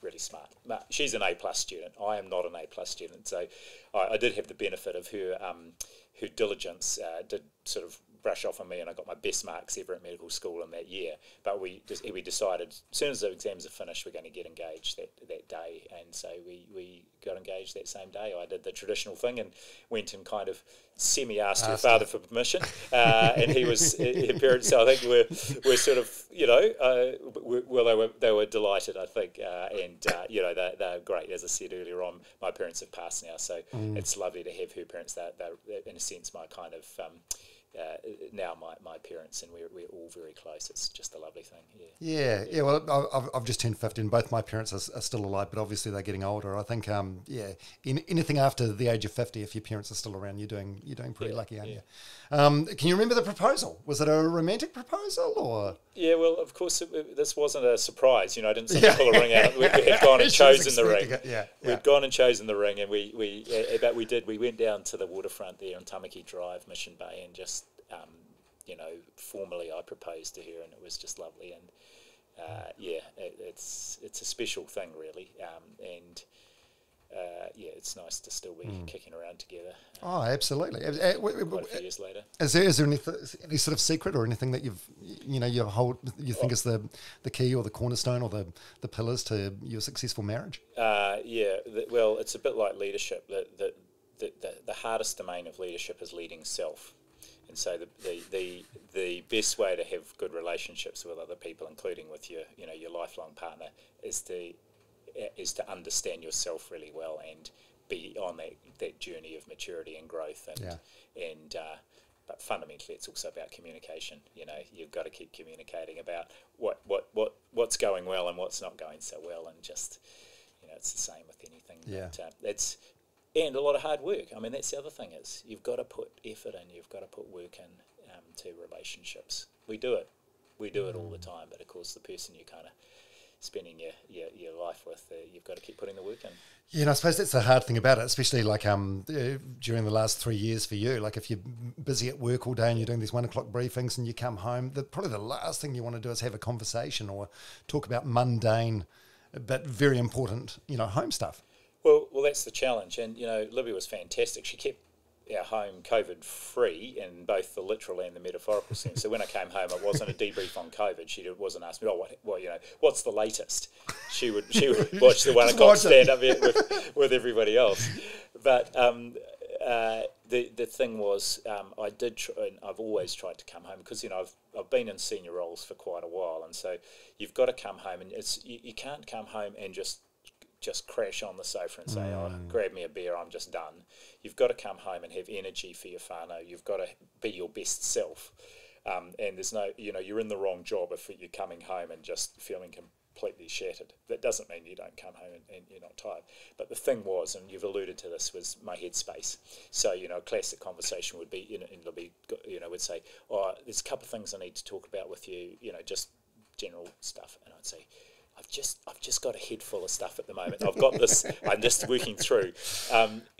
Speaker 3: really smart. She's an A+ student. I am not an A+ student, so I did have the benefit of her diligence. Did sort of brush off on me, and I got my best marks ever at medical school in that year. But we decided as soon as the exams are finished, we're going to get engaged that day, and so we got engaged that same day. I did the traditional thing and went and kind of semi-asked her father for permission, and he was her parents. So I think we're sort of they were delighted, I think, and they're great. As I said earlier on, my parents have passed now, so it's lovely to have her parents. They're in a sense my kind of now my parents, and we're all very close. It's just a lovely thing.
Speaker 2: Yeah. Well, I've just turned 50, and both my parents are still alive, but obviously they're getting older. I think, anything after the age of 50, if your parents are still around, you're doing pretty lucky, aren't you? Can you remember the proposal? Was it a romantic proposal, or?
Speaker 3: Yeah, well, of course, this wasn't a surprise. I didn't suddenly pull a ring out. We had gone and chosen the ring. We'd gone and chosen the ring, and we did. We went down to the waterfront there on Tamaki Drive, Mission Bay, and just, formally I proposed to her, and it was just lovely. And it's a special thing, really. It's nice to still be kicking around together.
Speaker 2: Oh, absolutely.
Speaker 3: Quite a few years later.
Speaker 2: Is there any sort of secret or anything that you think is the key or the cornerstone or the pillars to your successful marriage?
Speaker 3: Well, it's a bit like leadership. The hardest domain of leadership is leading self. And so the best way to have good relationships with other people, including with your lifelong partner, is to understand yourself really well and be on that journey of maturity and growth. But fundamentally, it's also about communication. You've got to keep communicating about what's going well and what's not going so well, and just it's the same with anything.
Speaker 2: Yeah.
Speaker 3: But, and a lot of hard work. I mean, that's the other thing is you've got to put effort in, you've got to put work in to relationships. We do it all the time, but of course the person you're kind of spending your life with, you've got to keep putting the work in.
Speaker 2: Yeah, and I suppose that's the hard thing about it, especially like during the last 3 years for you. Like if you're busy at work all day and you're doing these 1 o'clock briefings and you come home, probably the last thing you want to do is have a conversation or talk about mundane but very important, home stuff.
Speaker 3: Well, that's the challenge. And, Libby was fantastic. She kept our home COVID-free in both the literal and the metaphorical sense. So when I came home, it wasn't a debrief on COVID. She wasn't asking me, what's the latest? She would watch the 1 o'clock stand up with everybody else. But the thing was, I did try, and I've always tried to come home because, I've been in senior roles for quite a while. And so you've got to come home, and you can't come home and just crash on the sofa and say, grab me a beer, I'm just done. You've got to come home and have energy for your whānau. You've got to be your best self. And there's no, you're in the wrong job if you're coming home and just feeling completely shattered. That doesn't mean you don't come home and you're not tired. But the thing was, and you've alluded to this, was my headspace. So, a classic conversation would be, and Libby, would say, there's a couple of things I need to talk about with you, just general stuff. And I'd say, I've just got a head full of stuff at the moment. I've got this, I'm just working through.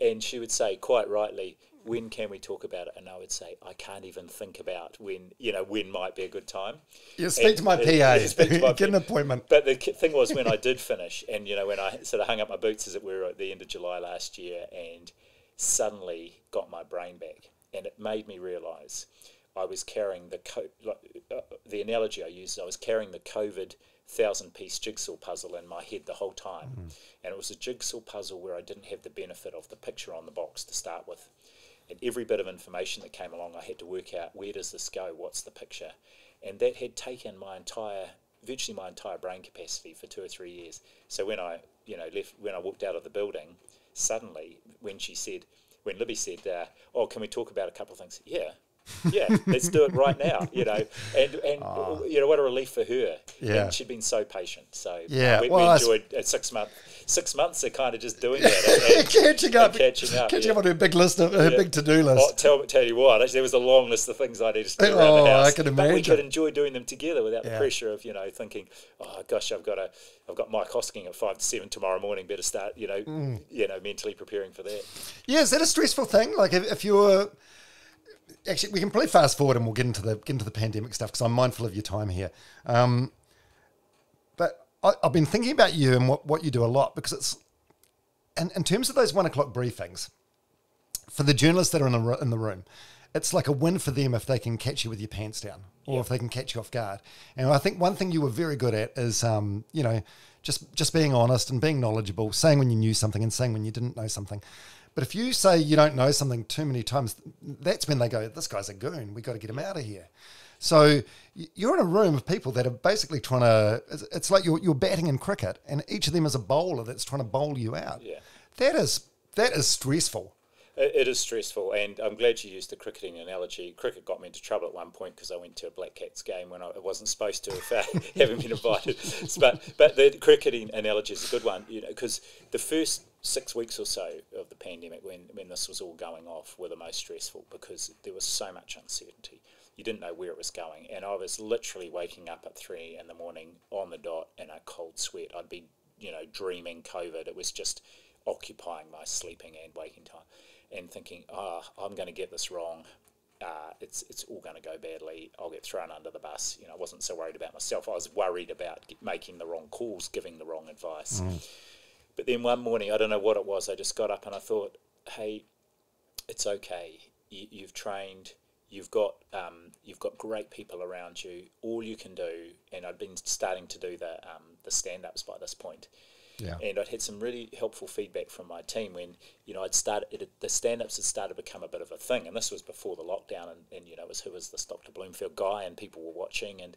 Speaker 3: And she would say, quite rightly, when can we talk about it? And I would say, I can't even think about when might be a good time.
Speaker 2: Yeah, speak to my PA, get an appointment.
Speaker 3: But the thing was, when I did finish, and, when I sort of hung up my boots, as it were, at the end of July last year, and suddenly got my brain back, and it made me realise I was carrying the analogy I used, I was carrying the COVID 1,000-piece jigsaw puzzle in my head the whole time. And it was a jigsaw puzzle where I didn't have the benefit of the picture on the box to start with. And every bit of information that came along, I had to work out, where does this go? What's the picture? And that had taken virtually my entire brain capacity for 2 or 3 years. So when I walked out of the building, suddenly when Libby said, can we talk about a couple of things? Yeah, let's do it right now, and what a relief for her.
Speaker 2: Yeah.
Speaker 3: And she'd been so patient. So we enjoyed 6 months. 6 months of kind of just doing that. And
Speaker 2: catching up on her big list, her big to-do list.
Speaker 3: Tell you what, there was a long list of things I needed to do around the house.
Speaker 2: I can imagine.
Speaker 3: But we could enjoy doing them together without the pressure of, thinking, oh gosh, I've got Mike Hosking at 5 to 7 tomorrow morning. Better start, mentally preparing for that.
Speaker 2: Yeah, is that a stressful thing? Like if you're actually, we can probably fast forward and we'll get into the pandemic stuff because I'm mindful of your time here. But I've been thinking about you and what you do a lot, because it's, in terms of those 1 o'clock briefings, for the journalists that are in the room, it's like a win for them if they can catch you with your pants down, or if they can catch you off guard. And I think one thing you were very good at is, just being honest and being knowledgeable, saying when you knew something and saying when you didn't know something. But if you say you don't know something too many times, that's when they go, this guy's a goon, we got to get him out of here. So you're in a room of people that are basically trying to, it's like you're batting in cricket, and each of them is a bowler that's trying to bowl you out.
Speaker 3: Yeah.
Speaker 2: That is stressful.
Speaker 3: It is stressful, and I'm glad you used the cricketing analogy. Cricket got me into trouble at one point because I went to a Black Cats game when I wasn't supposed to, if having been invited. But the cricketing analogy is a good one, because the first 6 weeks or so of the pandemic, when this was all going off, were the most stressful because there was so much uncertainty. You didn't know where it was going, and I was literally waking up at 3 a.m. on the dot in a cold sweat. I'd be, dreaming COVID. It was just occupying my sleeping and waking time, and thinking, I'm going to get this wrong. It's all going to go badly. I'll get thrown under the bus. I wasn't so worried about myself. I was worried about making the wrong calls, giving the wrong advice. But then one morning, I don't know what it was, I just got up and I thought, hey, it's okay. You've trained. You've got great people around you. All you can do, and I'd been starting to do the stand-ups by this point. Yeah. And I'd had some really helpful feedback from my team when, the stand-ups had started to become a bit of a thing, and this was before the lockdown, and it was who was this Dr. Bloomfield guy, and people were watching, and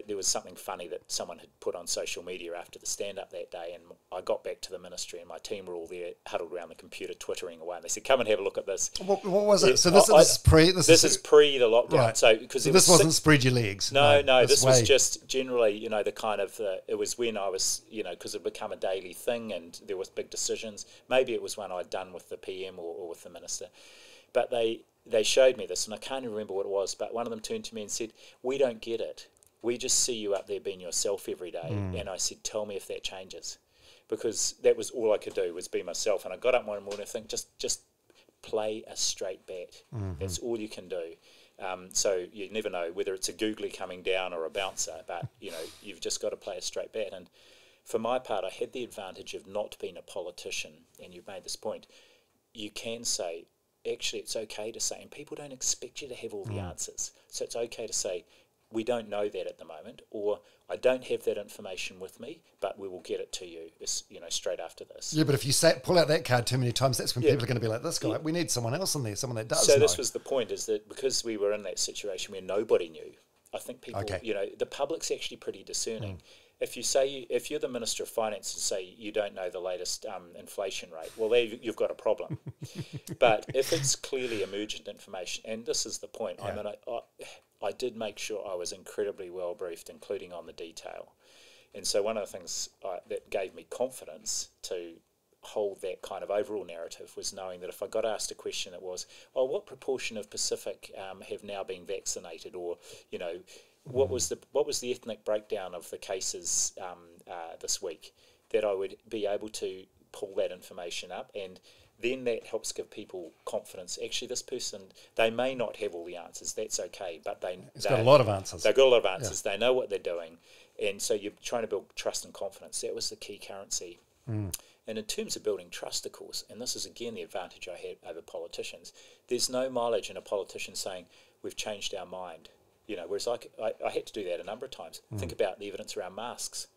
Speaker 3: there was something funny that someone had put on social media after the stand-up that day, and I got back to the ministry, and my team were all there, huddled around the computer, twittering away, and they said, come and have a look at this.
Speaker 2: What was it? So this is pre
Speaker 3: the lockdown.
Speaker 2: Right.
Speaker 3: So because
Speaker 2: this wasn't spread your legs.
Speaker 3: No, this was just generally, the kind of, it was when I was, because it had become a daily thing, and there was big decisions. Maybe it was when I'd done with the PM or with the minister, but they showed me this, and I can't even remember what it was, but one of them turned to me and said, we don't get it. We just see you up there being yourself every day. And I said, tell me if that changes. Because that was all I could do, was be myself. And I got up one morning and think, just play a straight bat. That's all you can do. So you never know whether it's a googly coming down or a bouncer, but, you've just got to play a straight bat. And for my part, I had the advantage of not being a politician, and you've made this point. You can say, actually, it's okay to say, and people don't expect you to have all the answers. So it's okay to say, we don't know that at the moment, or I don't have that information with me, but we will get it to you, straight after this.
Speaker 2: Yeah, but if you pull out that card too many times, that's when people are going to be like, this guy, we need someone else in there, someone that does know.
Speaker 3: So this was the point, is that because we were in that situation where nobody knew, I think people, the public's actually pretty discerning. If you're the Minister of Finance and say you don't know the latest inflation rate, well, there you've got a problem. But if it's clearly emergent information, and this is the point, I did make sure I was incredibly well briefed, including on the detail. And so one of the things that gave me confidence to hold that kind of overall narrative was knowing that if I got asked a question that was, what proportion of Pacific have now been vaccinated, or, what was the ethnic breakdown of the cases this week, that I would be able to pull that information up, and then that helps give people confidence. Actually, this person, they may not have all the answers. That's okay, but they've
Speaker 2: got a lot of answers.
Speaker 3: They've got a lot of answers. Yeah. They know what they're doing, and so you're trying to build trust and confidence. That was the key currency. And in terms of building trust, of course, and this is again the advantage I had over politicians, there's no mileage in a politician saying, we've changed our mind. Whereas I had to do that a number of times. Think about the evidence around masks.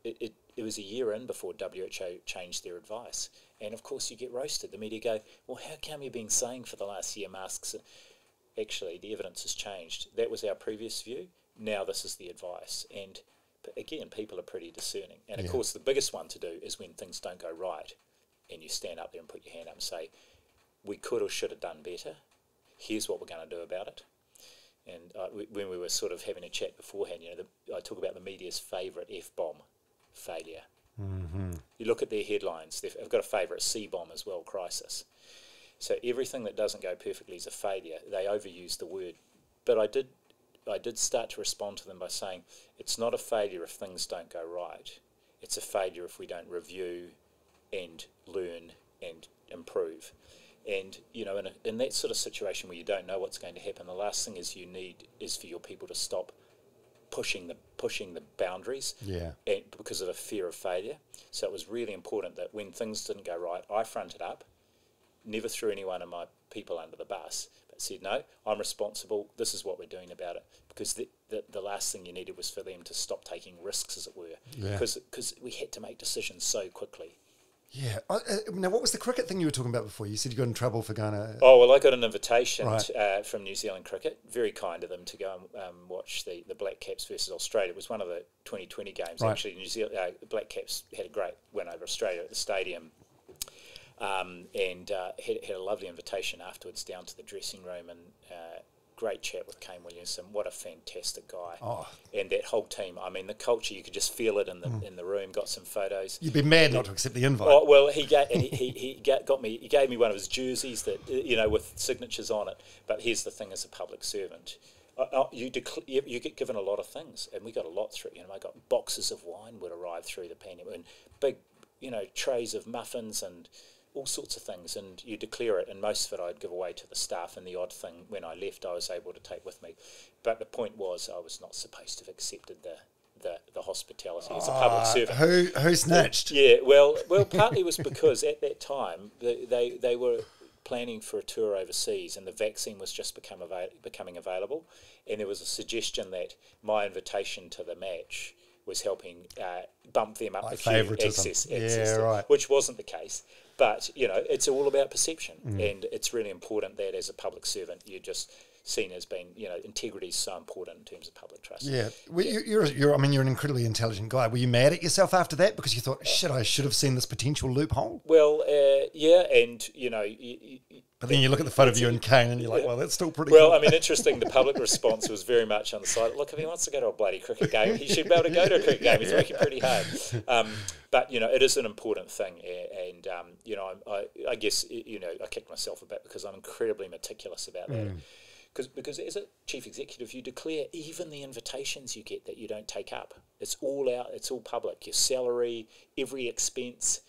Speaker 3: It was a year in before WHO changed their advice. And of course you get roasted. The media go, well, how come you've been saying for the last year masks? Actually, the evidence has changed. That was our previous view. Now this is the advice. And again, people are pretty discerning. And of course, the biggest one to do is when things don't go right, and you stand up there and put your hand up and say, we could or should have done better. Here's what we're going to do about it. And when we were sort of having a chat beforehand, I talk about the media's favourite F-bomb, failure. You look at their headlines, they've got a favourite C-bomb as well, crisis. So everything that doesn't go perfectly is a failure. They overuse the word. But I did start to respond to them by saying, it's not a failure if things don't go right. It's a failure if we don't review and learn and improve. And, in that sort of situation where you don't know what's going to happen, the last thing you need is for your people to stop pushing the boundaries, and because of a fear of failure. So it was really important that when things didn't go right, I fronted up, never threw any one of my people under the bus, but said, no, I'm responsible, this is what we're doing about it. Because the last thing you needed was for them to stop taking risks, as it were, because we had to make decisions so quickly.
Speaker 2: Yeah. Now, what was the cricket thing you were talking about before? You said you got in trouble for going to...
Speaker 3: Oh, well, I got an invitation from New Zealand Cricket. Very kind of them to go and watch the Black Caps versus Australia. It was one of the 2020 games. Right. Actually, New Zealand Black Caps had a great win over Australia at the stadium. and had a lovely invitation afterwards down to the dressing room, and great chat with Kane Williamson. What a fantastic guy.
Speaker 2: Oh.
Speaker 3: And that whole team, I mean, the culture, you could just feel it in the room. Got some photos.
Speaker 2: You'd be mad not to accept the invite.
Speaker 3: Oh, well, he gave me one of his jerseys that, with signatures on it. But here's the thing: as a public servant, you get given a lot of things, and we got a lot through. I got boxes of wine would arrive through the pandemic, and big, trays of muffins and all sorts of things, and you declare it, and most of it I'd give away to the staff, and the odd thing when I left I was able to take with me. But the point was, I was not supposed to have accepted the hospitality as a public servant.
Speaker 2: Who snitched?
Speaker 3: Yeah, well, partly was because at that time they were planning for a tour overseas, and the vaccine was just becoming available, and there was a suggestion that my invitation to the match was helping bump them up the queue, access,
Speaker 2: right.
Speaker 3: Which wasn't the case. But, it's all about perception, and it's really important that as a public servant, you're just seen as being, integrity is so important in terms of public trust.
Speaker 2: Yeah. Well, you're an incredibly intelligent guy. Were you mad at yourself after that because you thought, shit, I should have seen this potential loophole?
Speaker 3: Well, yeah, and,
Speaker 2: but then you look at the photo of you and Kane and you're like, well, that's still pretty
Speaker 3: well,
Speaker 2: cool.
Speaker 3: I mean, interesting, the public response was very much on the side, look, if he wants to go to a bloody cricket game, he should be able to go to a cricket game. He's working pretty hard. But, it is an important thing. And, I guess, I kick myself a bit because I'm incredibly meticulous about that. Because as a chief executive, you declare even the invitations you get that you don't take up. It's all out, it's all public. Your salary, every expense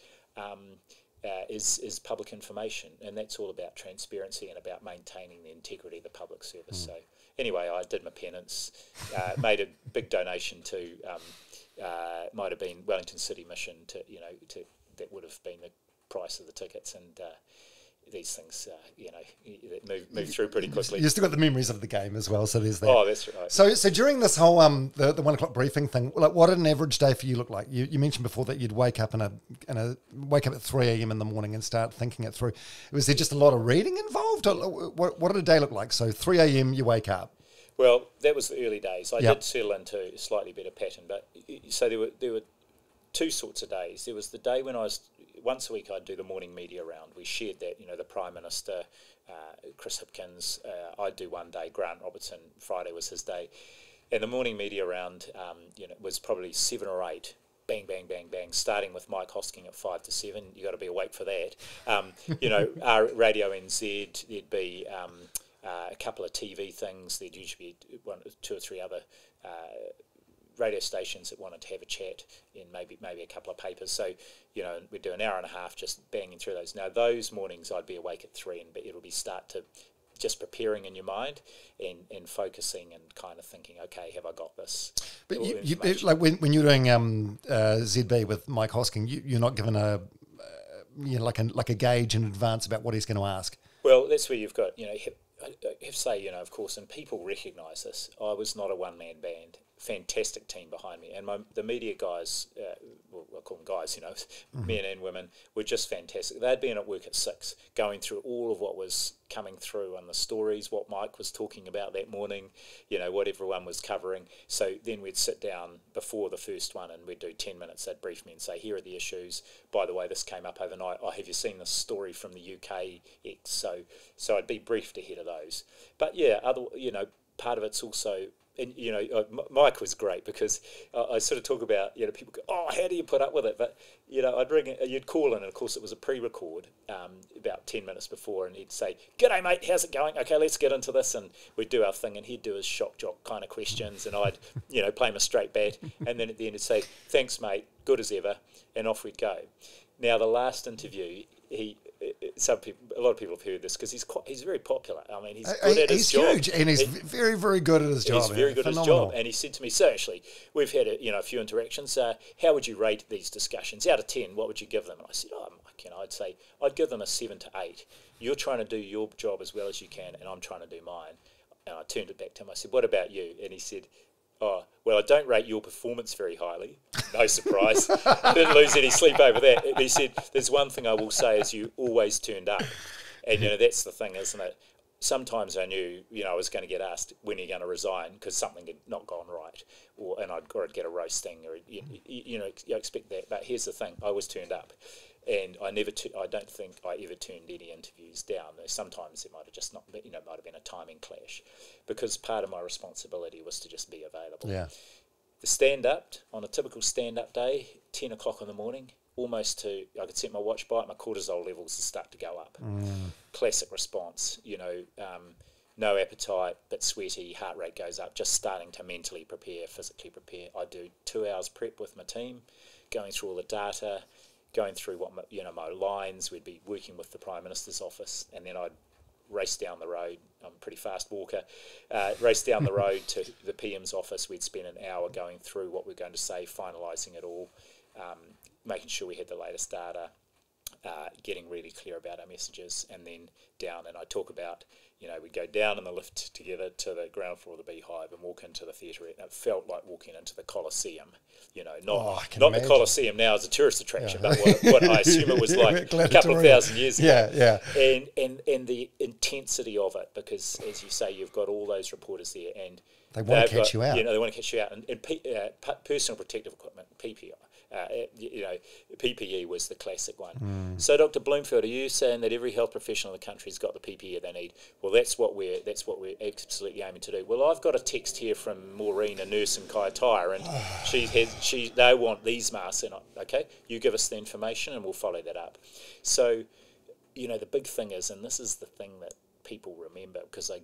Speaker 3: is public information. And that's all about transparency and about maintaining the integrity of the public service. So anyway, I did my penance, made a big donation to, might have been Wellington City Mission that would have been the price of the tickets, and these things, move through pretty quickly.
Speaker 2: You still got the memories of the game as well, so there's that.
Speaker 3: Oh, that's right.
Speaker 2: So during this whole the 1 o'clock briefing thing, like, what did an average day for you look like? You mentioned before that you'd wake up wake up at 3 a.m. in the morning and start thinking it through. Was there just a lot of reading involved? Or what did a day look like? So 3 a.m. you wake up.
Speaker 3: Well, that was the early days. I did settle into a slightly better pattern, but so there were two sorts of days. There was the day when once a week I'd do the morning media round. We shared that, the Prime Minister, Chris Hipkins, I'd do one day, Grant Robertson, Friday was his day. And the morning media round, was probably 7 or 8, bang, bang, bang, bang, starting with Mike Hosking at 5 to 7. You got to be awake for that. Our Radio NZ, there'd be a couple of TV things. There'd usually be 2 or 3 other radio stations that wanted to have a chat, in maybe a couple of papers. So, we'd do an hour and a half just banging through those. Now, those mornings I'd be awake at 3, and it'll be start to just preparing in your mind and focusing and kind of thinking, okay, have I got this?
Speaker 2: But you like when you're doing ZB with Mike Hosking, you're not given like a gauge in advance about what he's going to ask.
Speaker 3: Well, that's where you've got, I have to say, of course, and people recognise this, I was not a one-man band. Fantastic team behind me, and the media guys, I call them guys, men and women, were just fantastic. They'd been at work at 6, going through all of what was coming through on the stories, what Mike was talking about that morning, what everyone was covering. So then we'd sit down before the first one, and we'd do 10 minutes. They'd brief me and say, here are the issues. By the way, this came up overnight. Oh, have you seen this story from the UK X? So I'd be briefed ahead of those. But yeah, part of it's also. And, Mike was great because I sort of talk about, people go, oh, how do you put up with it? But, I'd ring, you'd call in, and of course it was a pre-record about 10 minutes before, and he'd say, g'day, mate, how's it going? Okay, let's get into this. And we'd do our thing, and he'd do his shock jock kind of questions, and I'd, play him a straight bat. And then at the end he'd say, thanks, mate, good as ever. And off we'd go. Now, the last interview, a lot of people have heard this because he's very popular. I mean, he's good at his job.
Speaker 2: He's huge, and he's very, very good at his job.
Speaker 3: He's very good at his job, and he said to me, so Ashley, we've had a few interactions. How would you rate these discussions out of 10? What would you give them? And I said, Mike, I'd say I'd give them a 7 to 8. You're trying to do your job as well as you can, and I'm trying to do mine. And I turned it back to him. I said, what about you? And he said, oh, well, I don't rate your performance very highly. No surprise. Didn't lose any sleep over that. And he said, there's one thing I will say is you always turned up. And, that's the thing, isn't it? Sometimes I knew, I was going to get asked, when are you going to resign? Because something had not gone right. And I'd get a roasting or, you expect that. But here's the thing, I always turned up. And I don't think I ever turned any interviews down. Sometimes it might have just not, might have been a timing clash, because part of my responsibility was to just be available.
Speaker 2: Yeah.
Speaker 3: The stand-up, on a typical stand-up day, 10 o'clock in the morning, almost I could set my watch by it, my cortisol levels would start to go up. Classic response, no appetite, bit sweaty, heart rate goes up, just starting to mentally prepare, physically prepare. I do 2 hours prep with my team, going through all the data, going through what my lines. We'd be working with the Prime Minister's office, and then I'd race down the road. I'm a pretty fast walker. Race down the road to the PM's office. We'd spend an hour going through what we're going to say, finalising it all, making sure we had the latest data, getting really clear about our messages, and then down. And I talk about, we'd go down in the lift together to the ground floor of the Beehive and walk into the theatre, and it felt like walking into the Coliseum. Not the Coliseum now as a tourist attraction, but what I assume it was like a couple of thousand years ago.
Speaker 2: Yeah.
Speaker 3: And the intensity of it, because as you say, you've got all those reporters there, and
Speaker 2: they want to catch you out.
Speaker 3: They want to catch you out, and personal protective equipment, PPI. PPE was the classic one. So, Dr. Bloomfield, are you saying that every health professional in the country's got the PPE they need? Well, that's what we're absolutely aiming to do. Well, I've got a text here from Maureen, a nurse in Kaitaia, and they want these masks. And okay, you give us the information, and we'll follow that up. So, the big thing is, and this is the thing that people remember, because I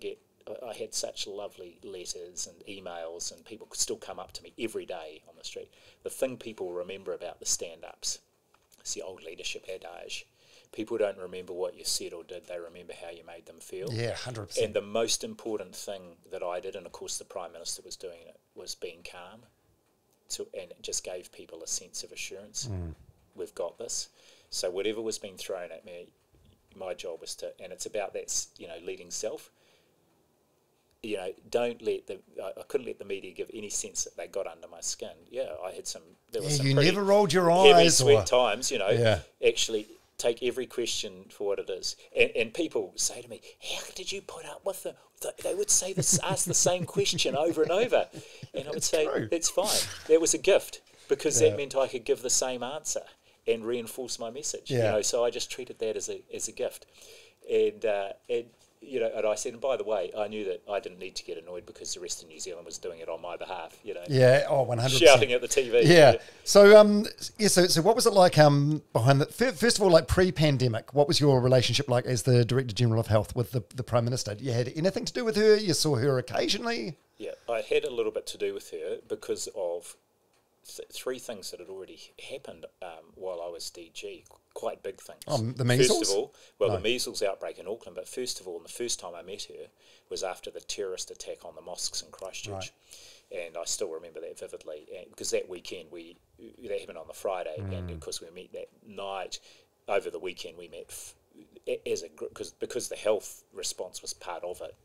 Speaker 3: had such lovely letters and emails, and people could still come up to me every day on the street. The thing people remember about the stand-ups, it's the old leadership adage. People don't remember what you said or did, they remember how you made them feel.
Speaker 2: Yeah, 100%.
Speaker 3: And the most important thing that I did, and of course the Prime Minister was doing it, was being calm. And it just gave people a sense of assurance. We've got this. So whatever was being thrown at me, my job was to, and it's about that, leading self. Don't let I couldn't let the media give any sense that they got under my skin. Yeah, I had there was some
Speaker 2: you
Speaker 3: pretty
Speaker 2: never rolled your
Speaker 3: heavy
Speaker 2: eyes.
Speaker 3: Sweat times, actually take every question for what it is. And people say to me, how did you put up with they would say ask the same question over and over. And I would say, that's fine. That was a gift, because that meant I could give the same answer and reinforce my message. So I just treated that as a gift. And and I said, and by the way, I knew that I didn't need to get annoyed, because the rest of New Zealand was doing it on my behalf.
Speaker 2: Yeah, 100%.
Speaker 3: Shouting at the TV.
Speaker 2: Yeah. So, so what was it like behind the first of all, like pre-pandemic? What was your relationship like as the Director General of Health with the Prime Minister? You had anything to do with her? You saw her occasionally?
Speaker 3: Yeah, I had a little bit to do with her because of three things that had already happened while I was DG, quite big things.
Speaker 2: The measles?
Speaker 3: First of all, the measles outbreak in Auckland, but first of all, and the first time I met her was after the terrorist attack on the mosques in Christchurch. Right. And I still remember that vividly, because that weekend, that happened on the Friday, and of course we met that night. Over the weekend we met as a group, because the health response was part of it.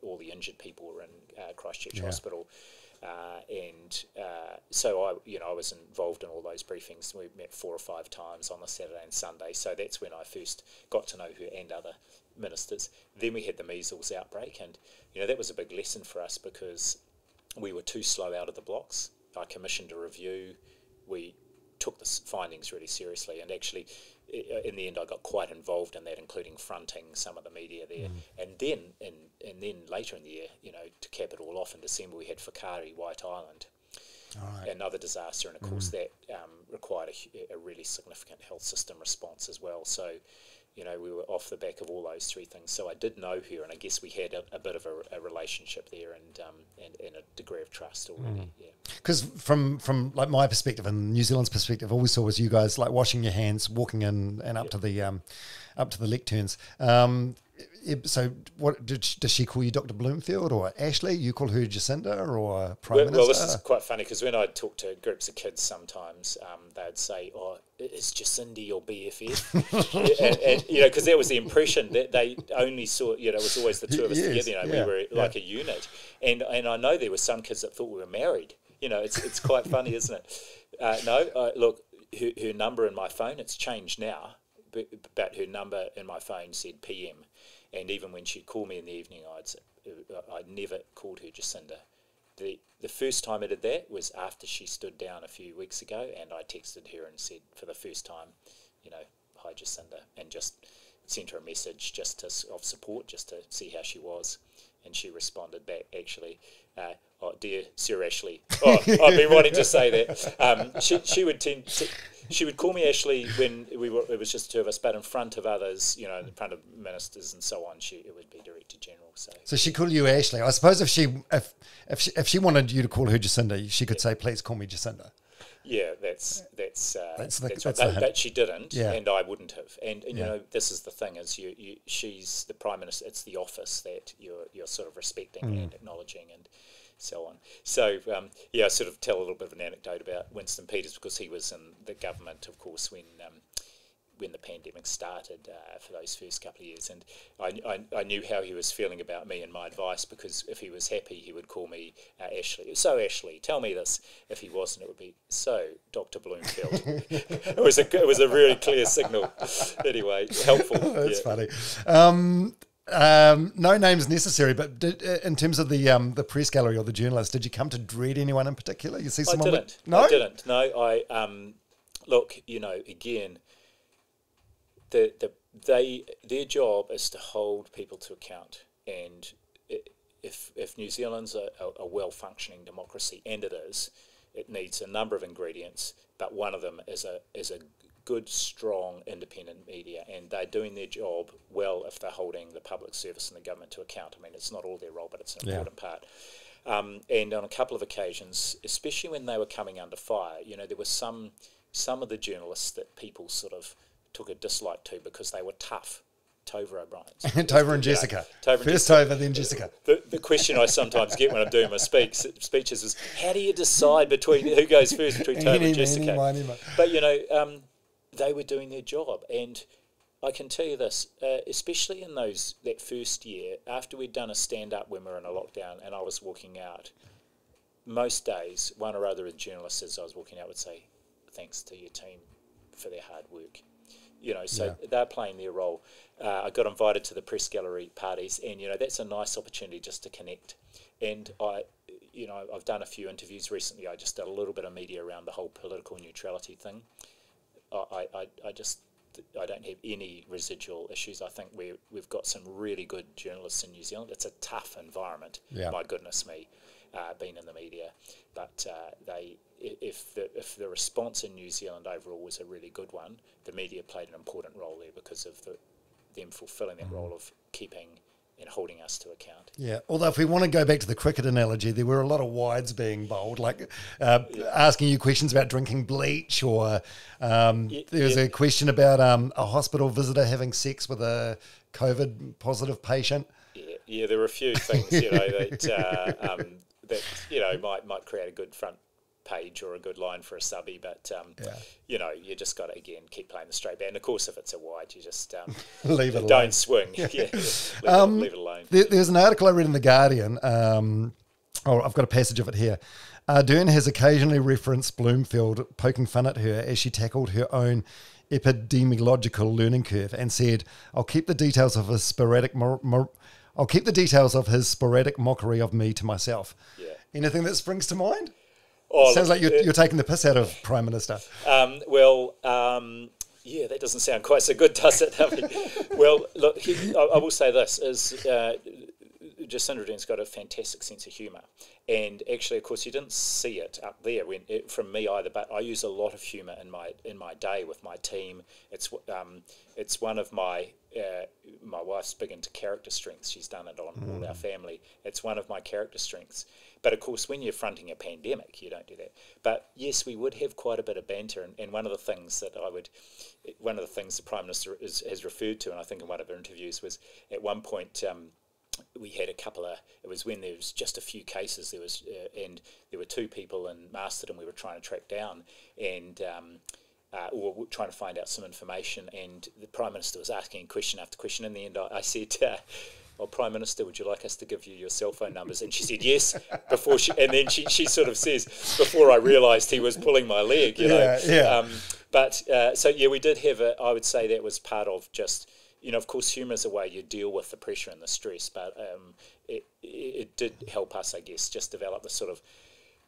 Speaker 3: All the injured people were in Christchurch Hospital. So I was involved in all those briefings. We met 4 or 5 times on the Saturday and Sunday. So that's when I first got to know her and other ministers. Then we had the measles outbreak, and that was a big lesson for us, because we were too slow out of the blocks. I commissioned a review. We took the findings really seriously, and actually in the end I got quite involved in that, including fronting some of the media there. And then later in the year, to cap it all off, in December we had Whakaari, White Island, another disaster, and of course that required a really significant health system response as well. So we were off the back of all those 3 things. So I did know her, and I guess we had a bit of a relationship there, and a degree of trust already. Yeah.
Speaker 2: Because from like my perspective and New Zealand's perspective, all we saw was you guys like washing your hands, walking in and up to the lecterns. So what does she call you, Dr. Bloomfield or Ashley? You call her Jacinda or Prime Minister?
Speaker 3: Well, this is quite funny, because when I talk to groups of kids sometimes, they'd say, "Oh, is Jacinda your BFF?" and because that was the impression that they only saw. It was always the two of us together. We were like a unit, and I know there were some kids that thought we were married. It's quite funny, isn't it? Look, her number in my phone, it's changed now, but her number in my phone said PM. And even when she'd call me in the evening, I'd never called her Jacinda. The first time I did that was after she stood down a few weeks ago, and I texted her and said, for the first time, Jacinda, and just sent her a message of support, just to see how she was. And she responded back, actually, oh, dear Sir Ashley. Oh, I've been wanting to say that. She would call me Ashley when it was just the two of us, but in front of others, you know, in front of ministers and so on, it would be Director General. So
Speaker 2: she called you Ashley. I suppose if she wanted you to call her Jacinda, she could say, "Please call me Jacinda."
Speaker 3: Yeah, that's right.
Speaker 2: the
Speaker 3: But she didn't,
Speaker 2: yeah.
Speaker 3: and I wouldn't have. And you know, this is the thing: is she's the Prime Minister. It's the office that you're sort of respecting and acknowledging, and so on. So I sort of tell a little bit of an anecdote about Winston Peters, because he was in the government, of course, when the pandemic started for those first couple of years, and I knew how he was feeling about me and my advice, because if he was happy, he would call me Ashley. So Ashley, tell me this. If he wasn't, it would be, so Dr. Bloomfield. it was a really clear signal. Anyway, helpful.
Speaker 2: That's funny. No names necessary, but in terms of the press gallery or the journalists, did you come to dread anyone in particular? You see someone?
Speaker 3: I didn't.
Speaker 2: No,
Speaker 3: I didn't. No, I look. You know, again. Their job is to hold people to account, and if New Zealand's a well-functioning democracy, and it is, it needs a number of ingredients, but one of them is a good, strong, independent media, and they're doing their job well if they're holding the public service and the government to account. I mean, it's not all their role, but it's an important part. And on a couple of occasions, especially when they were coming under fire, you know, there were some of the journalists that people sort of took a dislike to because they were tough. Tova O'Brien's.
Speaker 2: Tova and Jessica. First Tova, then Jessica.
Speaker 3: The question I sometimes get when I'm doing my speeches is, how do you decide between who goes first between Tova and Jessica? But, you know, they were doing their job. And I can tell you this, especially in that first year, after we'd done a stand-up when we were in a lockdown and I was walking out, most days, one or other of the journalists as I was walking out would say, thanks to your team for their hard work. You know, so they're playing their role. I got invited to the press gallery parties, and, you know, that's a nice opportunity just to connect. And I've done a few interviews recently. I just did a little bit of media around the whole political neutrality thing. I don't have any residual issues. I think we've got some really good journalists in New Zealand. It's a tough environment, my goodness me, being in the media. But if the response in New Zealand overall was a really good one, the media played an important role there because of them fulfilling that role of keeping and holding us to account. Yeah,
Speaker 2: although if we want to go back to the cricket analogy, there were a lot of wides being bowled, like asking you questions about drinking bleach, or there was a question about a hospital visitor having sex with a COVID positive patient.
Speaker 3: Yeah, there were a few things, you know, that you know might create a good front page or a good line for a subby, but you know, you just got to again keep playing the straight bat. And of course, if it's a wide, you just
Speaker 2: leave it alone.
Speaker 3: Don't swing. Leave it alone.
Speaker 2: There's an article I read in the Guardian. I've got a passage of it here. Ardern has occasionally referenced Bloomfield poking fun at her as she tackled her own epidemiological learning curve, and said, "I'll keep the details of his sporadic mockery of me to myself." Yeah. Anything that springs to mind? Sounds like you're taking the piss out of Prime Minister.
Speaker 3: Yeah, that doesn't sound quite so good, does it? I mean, well, look, I will say this, is Jacinda Ardern's got a fantastic sense of humour. And actually, of course, you didn't see it up there from me either, but I use a lot of humour in my day with my team. It's one of my wife's big into character strengths. She's done it on All Our Family. It's one of my character strengths. But of course, when you're fronting a pandemic, you don't do that. But yes, we would have quite a bit of banter, and one of the things the Prime Minister has referred to, and I think in one of her interviews, was at one point we had it was when there was just a few cases, and there were two people in Masterton we were trying to track down, and or trying to find out some information, and the Prime Minister was asking question after question. In the end, I said, well, Prime Minister, would you like us to give you your cell phone numbers? And she said yes. And then she sort of says, before I realised he was pulling my leg, you know. Yeah. We did have I would say that was part of just, you know, of course, humour is a way you deal with the pressure and the stress, but it did help us, I guess, just develop the sort of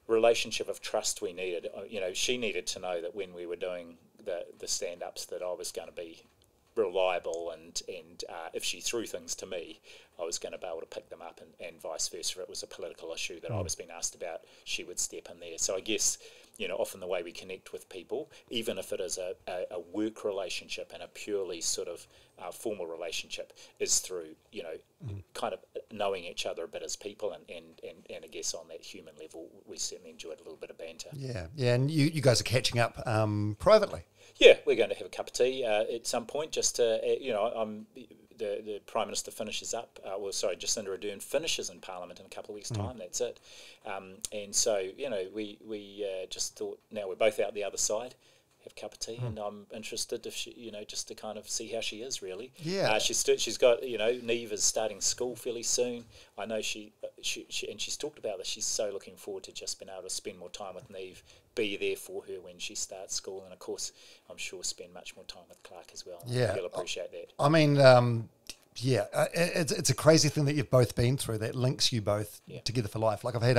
Speaker 3: relationship of trust we needed. You know, she needed to know that when we were doing the stand-ups that I was going to be reliable, and if she threw things to me, I was going to be able to pick them up, and vice versa. If it was a political issue that I was being asked about, she would step in there. So I guess, often the way we connect with people, even if it is a work relationship and a purely sort of formal relationship, is through, kind of knowing each other a bit as people, and I guess on that human level, we certainly enjoyed a little bit of banter.
Speaker 2: Yeah, and you guys are catching up privately.
Speaker 3: Yeah, we're going to have a cup of tea at some point. Just to, the Prime Minister finishes up. Jacinda Ardern finishes in Parliament in a couple of weeks' time. That's it. And so, we just thought, now we're both out the other side, have a cup of tea, and I'm interested if she, just to kind of see how she is really.
Speaker 2: Yeah.
Speaker 3: She's got, Neve is starting school fairly soon. I know she and she's talked about this. She's so looking forward to just being able to spend more time with Neve, be there for her when she starts school, and of course, I'm sure spend much more time with Clark as well.
Speaker 2: Yeah.
Speaker 3: He'll appreciate that.
Speaker 2: I mean, it's a crazy thing that you've both been through that links you both together for life. Like I've had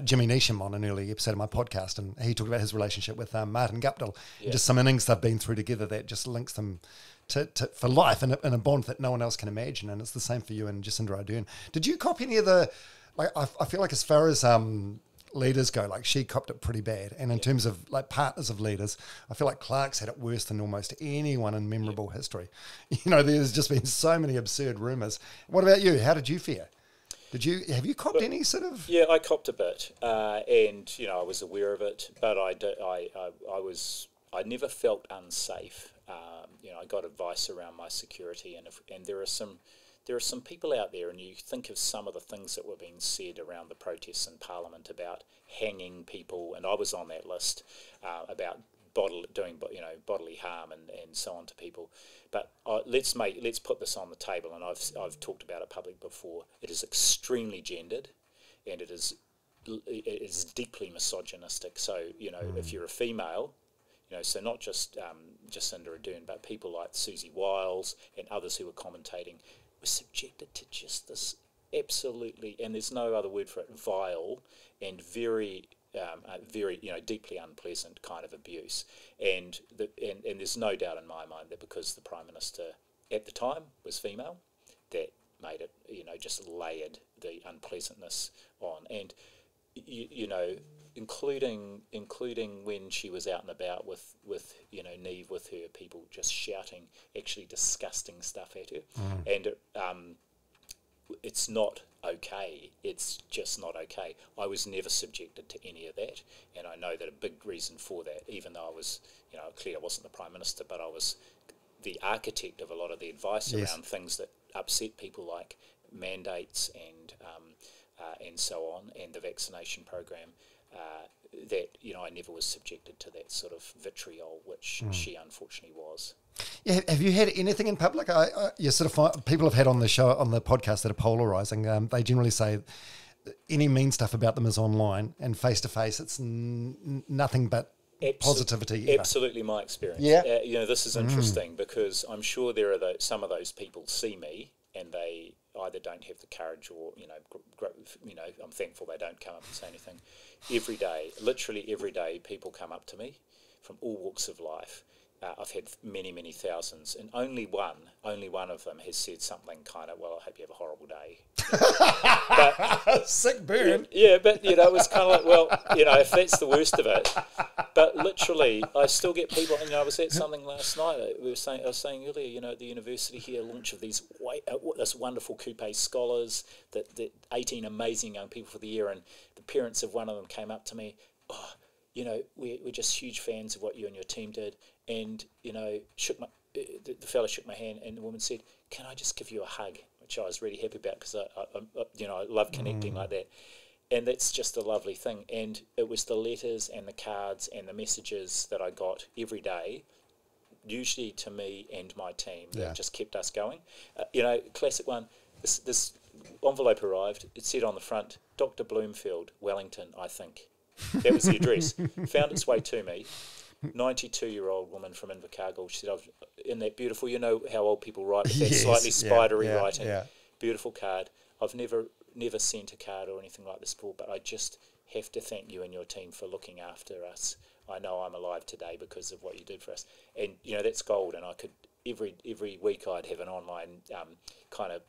Speaker 2: Jimmy Neesham on an early episode of my podcast, and he talked about his relationship with Martin Guptill, and just some innings they've been through together that just links them to for life in a bond that no one else can imagine. And it's the same for you and Jacinda Ardern. Did you copy any of the, like, I feel like as far as leaders go, like she copped it pretty bad, and in terms of like partners of leaders, I feel like Clark's had it worse than almost anyone in memorable history. There's just been so many absurd rumours. What about you? How did you fare? Have you copped any sort of?
Speaker 3: Yeah, I copped a bit, and I was aware of it, but I never felt unsafe. I got advice around my security, and there are some people out there, and you think of some of the things that were being said around the protests in Parliament about hanging people, and I was on that list about doing bodily harm and so on to people. But let's put this on the table, and I've talked about it publicly before. It is extremely gendered, and it is deeply misogynistic. So if you're a female, so not just Jacinda Ardern, but people like Susie Wiles and others who were commentating, were subjected to just this absolutely, and there's no other word for it, vile and very deeply unpleasant kind of abuse. And there's no doubt in my mind that because the Prime Minister at the time was female, that made it, just layered the unpleasantness on. And including when she was out and about with Neve with her, people just shouting actually disgusting stuff at her. And it's not okay. It's just not okay. I was never subjected to any of that, and I know that a big reason for that, even though I was, clearly I wasn't the Prime Minister, but I was the architect of a lot of the advice around things that upset people, like mandates and so on, and the vaccination program. That I never was subjected to that sort of vitriol, which she unfortunately was.
Speaker 2: Yeah, have you had anything in public? You sort of people have had on the show, on the podcast, that are polarising. They generally say any mean stuff about them is online, and face to face, it's nothing but positivity. Ever.
Speaker 3: Absolutely, my experience.
Speaker 2: Yeah,
Speaker 3: this is interesting because I'm sure there are some of those people see me and they either don't have the courage or I'm thankful they don't come up and say anything. Every day, literally every day, people come up to me from all walks of life. I've had many, many thousands, and only one of them has said something kind of, well, I hope you have a horrible day. But,
Speaker 2: sick burn.
Speaker 3: Yeah, but it was kind of like, well, if that's the worst of it. But literally, I still get people. And I was at something last night. I was saying earlier, at the university here, launch of these this wonderful coupe scholars, that 18 amazing young people for the year, and the parents of one of them came up to me. Oh, we're just huge fans of what you and your team did. And, the fella shook my hand, and the woman said, can I just give you a hug? Which I was really happy about because I love connecting like that. And that's just a lovely thing. And it was the letters and the cards and the messages that I got every day, usually to me and my team, that just kept us going. Classic one, this envelope arrived. It said on the front, Dr. Bloomfield, Wellington, I think. That was the address. Found its way to me. 92-year-old woman from Invercargill. She said, in that beautiful, how old people write with that slightly spidery writing. Yeah. Beautiful card. I've never sent a card or anything like this before, but I just have to thank you and your team for looking after us. I know I'm alive today because of what you did for us. And, that's gold, and I could every week I'd have an online kind of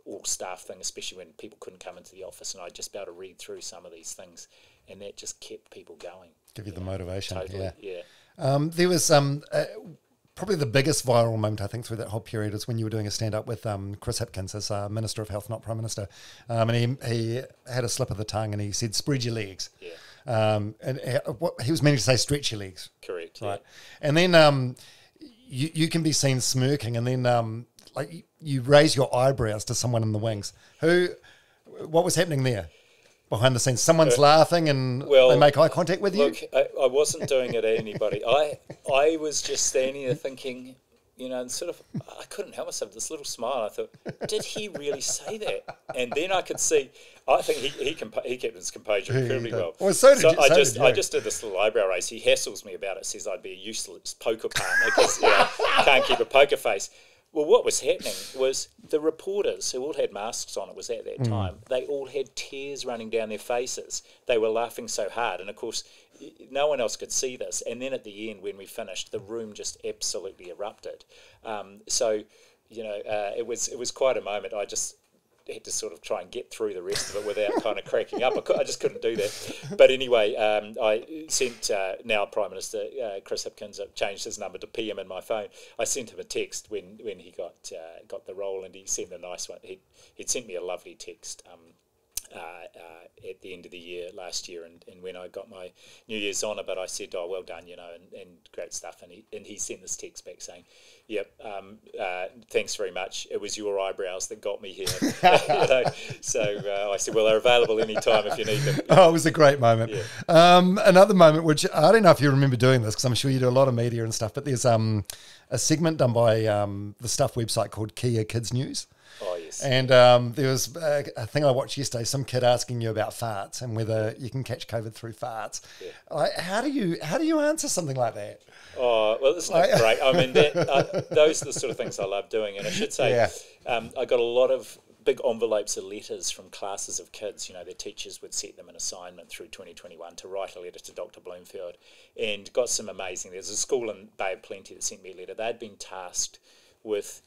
Speaker 3: all staff thing, especially when people couldn't come into the office, and I'd just be able to read through some of these things, and that just kept people going.
Speaker 2: Give you the motivation.
Speaker 3: Totally, yeah.
Speaker 2: There was probably the biggest viral moment, I think, through that whole period is when you were doing a stand-up with Chris Hipkins as Minister of Health, not Prime Minister. And he had a slip of the tongue and he said, spread your legs.
Speaker 3: Yeah.
Speaker 2: And what he was meaning to say, stretch your legs.
Speaker 3: Correct,
Speaker 2: right? Yeah. And then you can be seen smirking, and then like you raise your eyebrows to someone in the wings. What was happening there? Behind the scenes, someone's laughing and they make eye contact with you?
Speaker 3: Look, I wasn't doing it at anybody. I was just standing there thinking, and sort of, I couldn't help myself, this little smile. I thought, did he really say that? And then I could see, I think he kept his composure incredibly well.
Speaker 2: Well,
Speaker 3: I just did this little eyebrow raise. He hassles me about it, says I'd be a useless poker partner because can't keep a poker face. Well, what was happening was the reporters, who all had masks on, it was at that time, they all had tears running down their faces. They were laughing so hard. And, of course, no one else could see this. And then at the end, when we finished, the room just absolutely erupted. It was quite a moment. I just had to sort of try and get through the rest of it without kind of cracking up. I just couldn't do that. But anyway, I sent now Prime Minister Chris Hipkins changed his number to PM in my phone. I sent him a text when he got the role, and he sent a nice one. He'd sent me a lovely text at the end of the year last year, and when I got my New Year's honour, but I said, oh, well done, and great stuff. And he sent this text back saying, yep, thanks very much. It was your eyebrows that got me here. So I said, well, they're available anytime if you need them.
Speaker 2: Oh, it was a great moment.
Speaker 3: Yeah.
Speaker 2: Another moment, which I don't know if you remember doing this, because I'm sure you do a lot of media and stuff, but there's a segment done by the Stuff website called Kia Kids News.
Speaker 3: Oh, yes.
Speaker 2: And there was a thing I watched yesterday, some kid asking you about farts and whether you can catch COVID through farts. Yeah. Like, how do you answer something like that?
Speaker 3: Oh, well, isn't that great? I mean, those are the sort of things I love doing. And I should say, I got a lot of big envelopes of letters from classes of kids. Their teachers would set them an assignment through 2021 to write a letter to Dr. Bloomfield, and got some amazing. There's a school in Bay of Plenty that sent me a letter. They'd been tasked with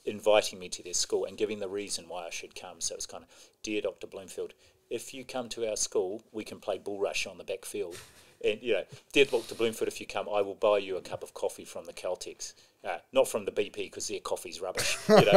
Speaker 3: inviting me to their school and giving the reason why I should come. So it's kind of, dear Dr. Bloomfield, if you come to our school, we can play bull rush on the back field. And, dear Dr. Bloomfield, if you come, I will buy you a cup of coffee from the Caltex. Not from the BP, because their coffee's rubbish. So, and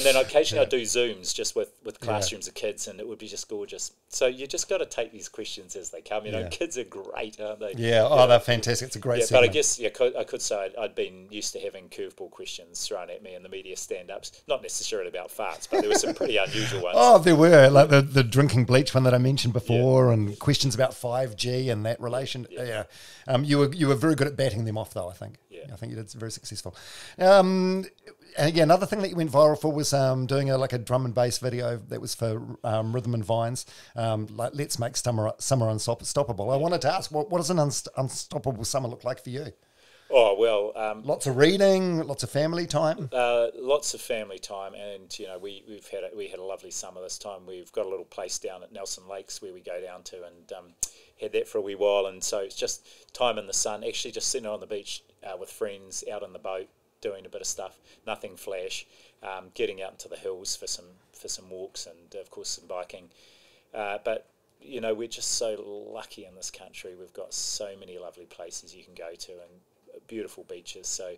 Speaker 3: then occasionally I do Zooms just with classrooms of kids, and it would be just gorgeous. So you just got to take these questions as they come. Kids are great, aren't they?
Speaker 2: Yeah, they're fantastic. It's a great segment.
Speaker 3: But I guess I could say I'd been used to having curveball questions thrown at me in the media stand-ups, not necessarily about farts, but there were some pretty unusual ones.
Speaker 2: Oh, there were, like the drinking bleach one that I mentioned before, and questions about 5G and that relation. Yeah. You were very good at batting them off, though, I think. Yeah. I think you did very successful. And another thing that you went viral for was doing a drum and bass video that was for Rhythm and Vines, like Let's Make Summer Unstoppable. I wanted to ask, what does an unstoppable summer look like for you?
Speaker 3: Oh, well...
Speaker 2: lots of reading, lots of family time?
Speaker 3: Lots of family time, and, we had a lovely summer this time. We've got a little place down at Nelson Lakes where we go down to, and had that for a wee while, and so it's just time in the sun, actually just sitting on the beach with friends, out on the boat, doing a bit of stuff, nothing flash, getting out into the hills for some walks and, of course, some biking. But we're just so lucky in this country. We've got so many lovely places you can go to and beautiful beaches. So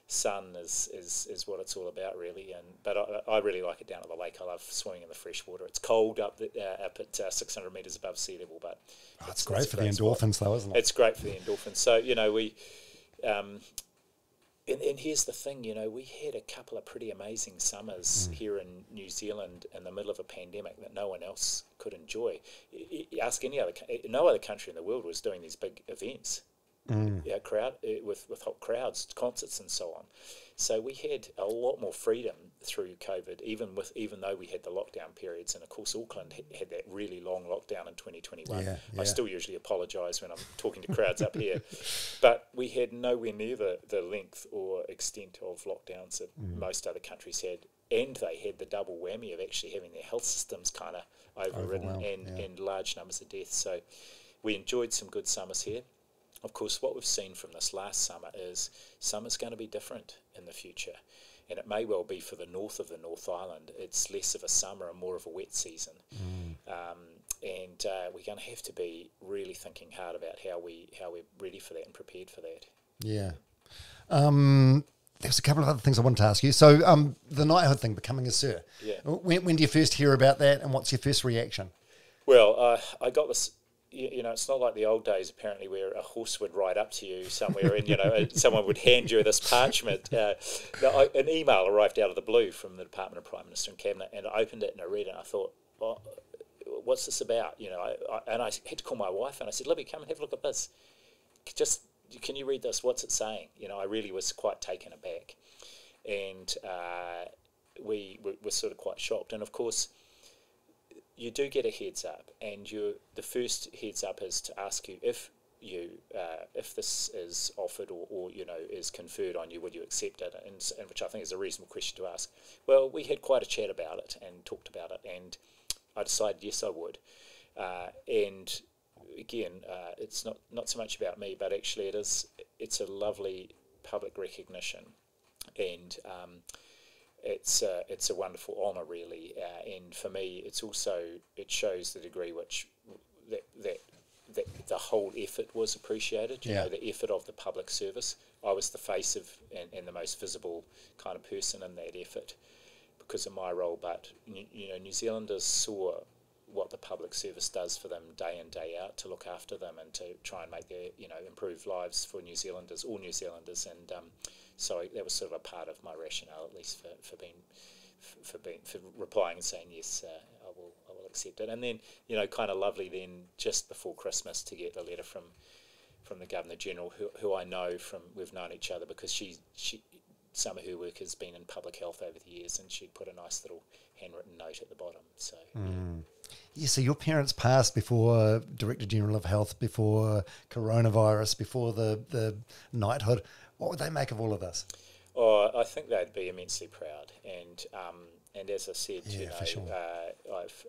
Speaker 3: sun is what it's all about, really. But I really like it down at the lake. I love swimming in the fresh water. It's cold up at 600 metres above sea level, but
Speaker 2: it's great for the endorphins, though, isn't it?
Speaker 3: It's great for the endorphins. So we. And here's the thing, we had a couple of pretty amazing summers here in New Zealand in the middle of a pandemic that no one else could enjoy. Ask no other country in the world was doing these big events, with hot crowds, concerts and so on. So we had a lot more freedom through COVID, even though we had the lockdown periods. And of course, Auckland had that really long lockdown in 2021. Yeah. I still usually apologise when I'm talking to crowds up here, but we had nowhere near the length or extent of lockdowns that most other countries had, and they had the double whammy of actually having their health systems kind of overridden and large numbers of deaths. So we enjoyed some good summers here. of course, what we've seen from this last summer is summer's going to be different in the future. And it may well be for the north of the North Island. It's less of a summer and more of a wet season. And we're going to have to be really thinking hard about how we're ready for that and prepared for that.
Speaker 2: Yeah. There's a couple of other things I wanted to ask you. So the knighthood thing, becoming a sir.
Speaker 3: Yeah.
Speaker 2: When do you first hear about that, and what's your first reaction?
Speaker 3: Well, I got this. It's not like the old days, apparently, where a horse would ride up to you somewhere and, someone would hand you this parchment. An email arrived out of the blue from the Department of Prime Minister and Cabinet, and I opened it and I read it and I thought, what's this about? And I had to call my wife and I said, Libby, come and have a look at this. Can you read this? What's it saying? I really was quite taken aback. And we were sort of quite shocked. And, of course, you do get a heads up, and the first heads up is to ask you if this is offered or is conferred on you, would you accept it? And which I think is a reasonable question to ask. Well, we had quite a chat about it and talked about it, and I decided yes, I would. And again, it's not so much about me, but actually it's a lovely public recognition, and it's a wonderful honour, really, and for me, it shows the degree which that the whole effort was appreciated. The effort of the public service. I was the face of and the most visible kind of person in that effort because of my role. But New Zealanders saw what the public service does for them day in, day out to look after them and to try and make their improve lives for all New Zealanders, and so that was sort of a part of my rationale, at least for replying and saying yes, I will accept it. And then kind of lovely then just before Christmas to get a letter from the Governor General, who I know we've known each other because she some of her work has been in public health over the years, and she put a nice little handwritten note at the bottom. So
Speaker 2: yeah, so your parents passed before Director General of Health, before coronavirus, before the knighthood. What would they make of all of this?
Speaker 3: Oh, I think they'd be immensely proud, and as I said,
Speaker 2: for sure.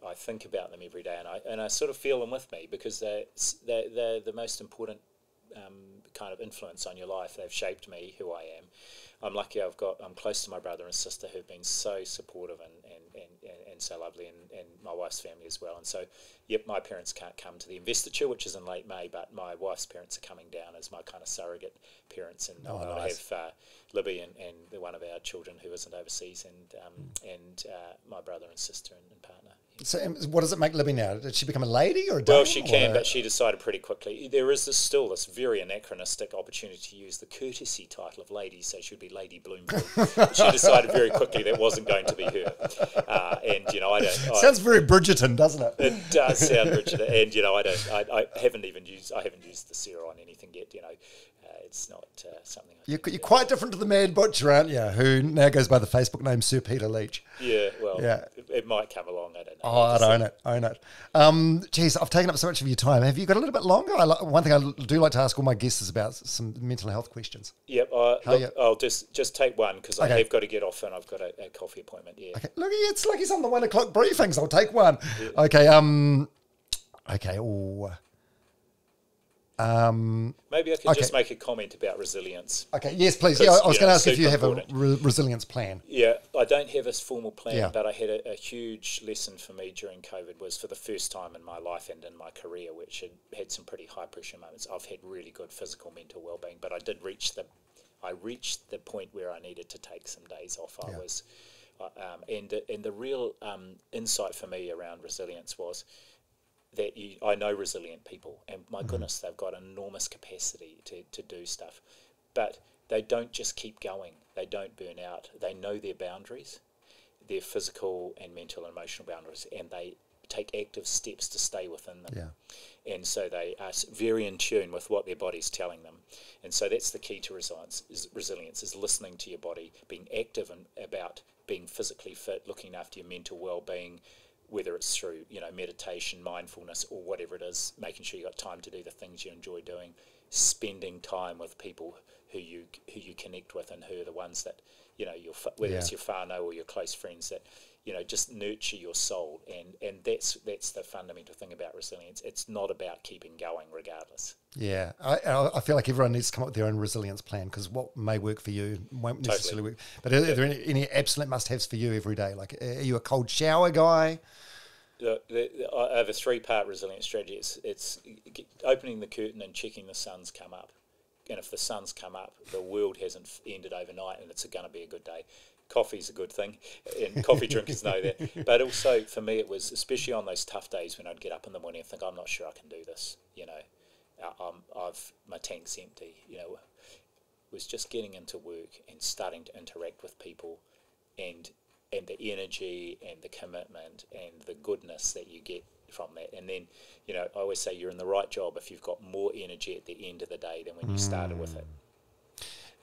Speaker 3: I think about them every day, and I sort of feel them with me because they're the most important kind of influence on your life. They've shaped me, who I am. I'm lucky I'm close to my brother and sister who've been so supportive and so lovely, and my wife's family as well. And so, yep, my parents can't come to the investiture, which is in late May, but my wife's parents are coming down as my kind of surrogate parents, and I have Libby and one of our children who isn't overseas, and my brother and sister and partner.
Speaker 2: So what does it make Libby now? Did she become a lady or a dame?
Speaker 3: Well, she can, but she decided pretty quickly. There is still this very anachronistic opportunity to use the courtesy title of lady, so she'd be Lady Bloomfield. She decided very quickly that wasn't going to be her. And I don't.
Speaker 2: Sounds very Bridgerton, doesn't it?
Speaker 3: It does sound Bridgerton, and I haven't used the Sir on anything yet. It's not something.
Speaker 2: You're quite different to the Mad Butcher, aren't you? Who now goes by the Facebook name Sir Peter Leach.
Speaker 3: Yeah, well, it might come along. I don't know.
Speaker 2: Oh, I'd own it. Geez, I've taken up so much of your time. Have you got a little bit longer? One thing I do like to ask all my guests is about some mental health questions.
Speaker 3: Yep. I'll just take one because I have got to get off and I've got a coffee appointment. Yeah.
Speaker 2: Okay. Look, it's like he's on the 1 o'clock briefings. I'll take one. Yeah. Okay. Okay. Oh.
Speaker 3: Maybe I could just make a comment about resilience.
Speaker 2: Okay, yes, please. Yeah, I was going to ask if you have a resilience plan.
Speaker 3: Yeah, I don't have a formal plan, but I had a huge lesson for me during COVID was for the first time in my life and in my career, which had some pretty high pressure moments. I've had really good physical, mental well-being, but I reached the point where I needed to take some days off. And the real insight for me around resilience was that I know resilient people, and my goodness, they've got enormous capacity to do stuff, but they don't just keep going. They don't burn out. They know their boundaries, their physical and mental and emotional boundaries, and they take active steps to stay within them. Yeah. And so they are very in tune with what their body's telling them. And so that's the key to resilience is listening to your body, being active and about being physically fit, looking after your mental well-being, whether it's through meditation, mindfulness, or whatever it is, making sure you got time to do the things you enjoy doing, spending time with people who you connect with, and who are the ones that, you know, whether it's your whānau or your close friends, that, you know, just nurture your soul, and that's the fundamental thing about resilience. It's not about keeping going regardless.
Speaker 2: Yeah, I feel like everyone needs to come up with their own resilience plan, because what may work for you won't necessarily work. But are there any absolute must-haves for you every day? Like, are you a cold shower guy?
Speaker 3: I have a 3-part resilience strategy. It's opening the curtain and checking the sun's come up. And if the sun's come up, the world hasn't ended overnight, and it's going to be a good day. Coffee's a good thing, and coffee drinkers know that. But also, for me, it was especially on those tough days when I'd get up in the morning and think, I'm not sure I can do this. You know, my tank's empty. You know, it was just getting into work and starting to interact with people, and the energy and the commitment and the goodness that you get from that. And then, you know, I always say you're in the right job if you've got more energy at the end of the day than when you started with it.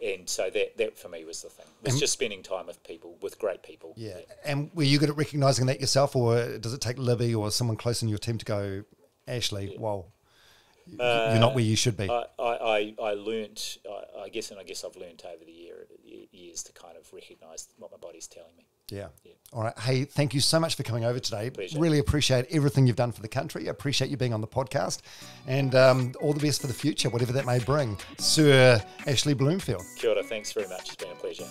Speaker 3: And so that for me was the thing. It was just spending time with people, with great people.
Speaker 2: Yeah. And were you good at recognising that yourself, or does it take Libby or someone close in your team to go, Ashley, well, you're not where you should be?
Speaker 3: I learnt, I guess I've learnt over the years to kind of recognise what my body's telling me.
Speaker 2: Yeah. All right. Hey, thank you so much for coming over today.
Speaker 3: Pleasure.
Speaker 2: Really appreciate everything you've done for the country. Appreciate you being on the podcast, and all the best for the future, whatever that may bring. Sir Ashley Bloomfield.
Speaker 3: Kia ora, thanks very much. It's been a pleasure.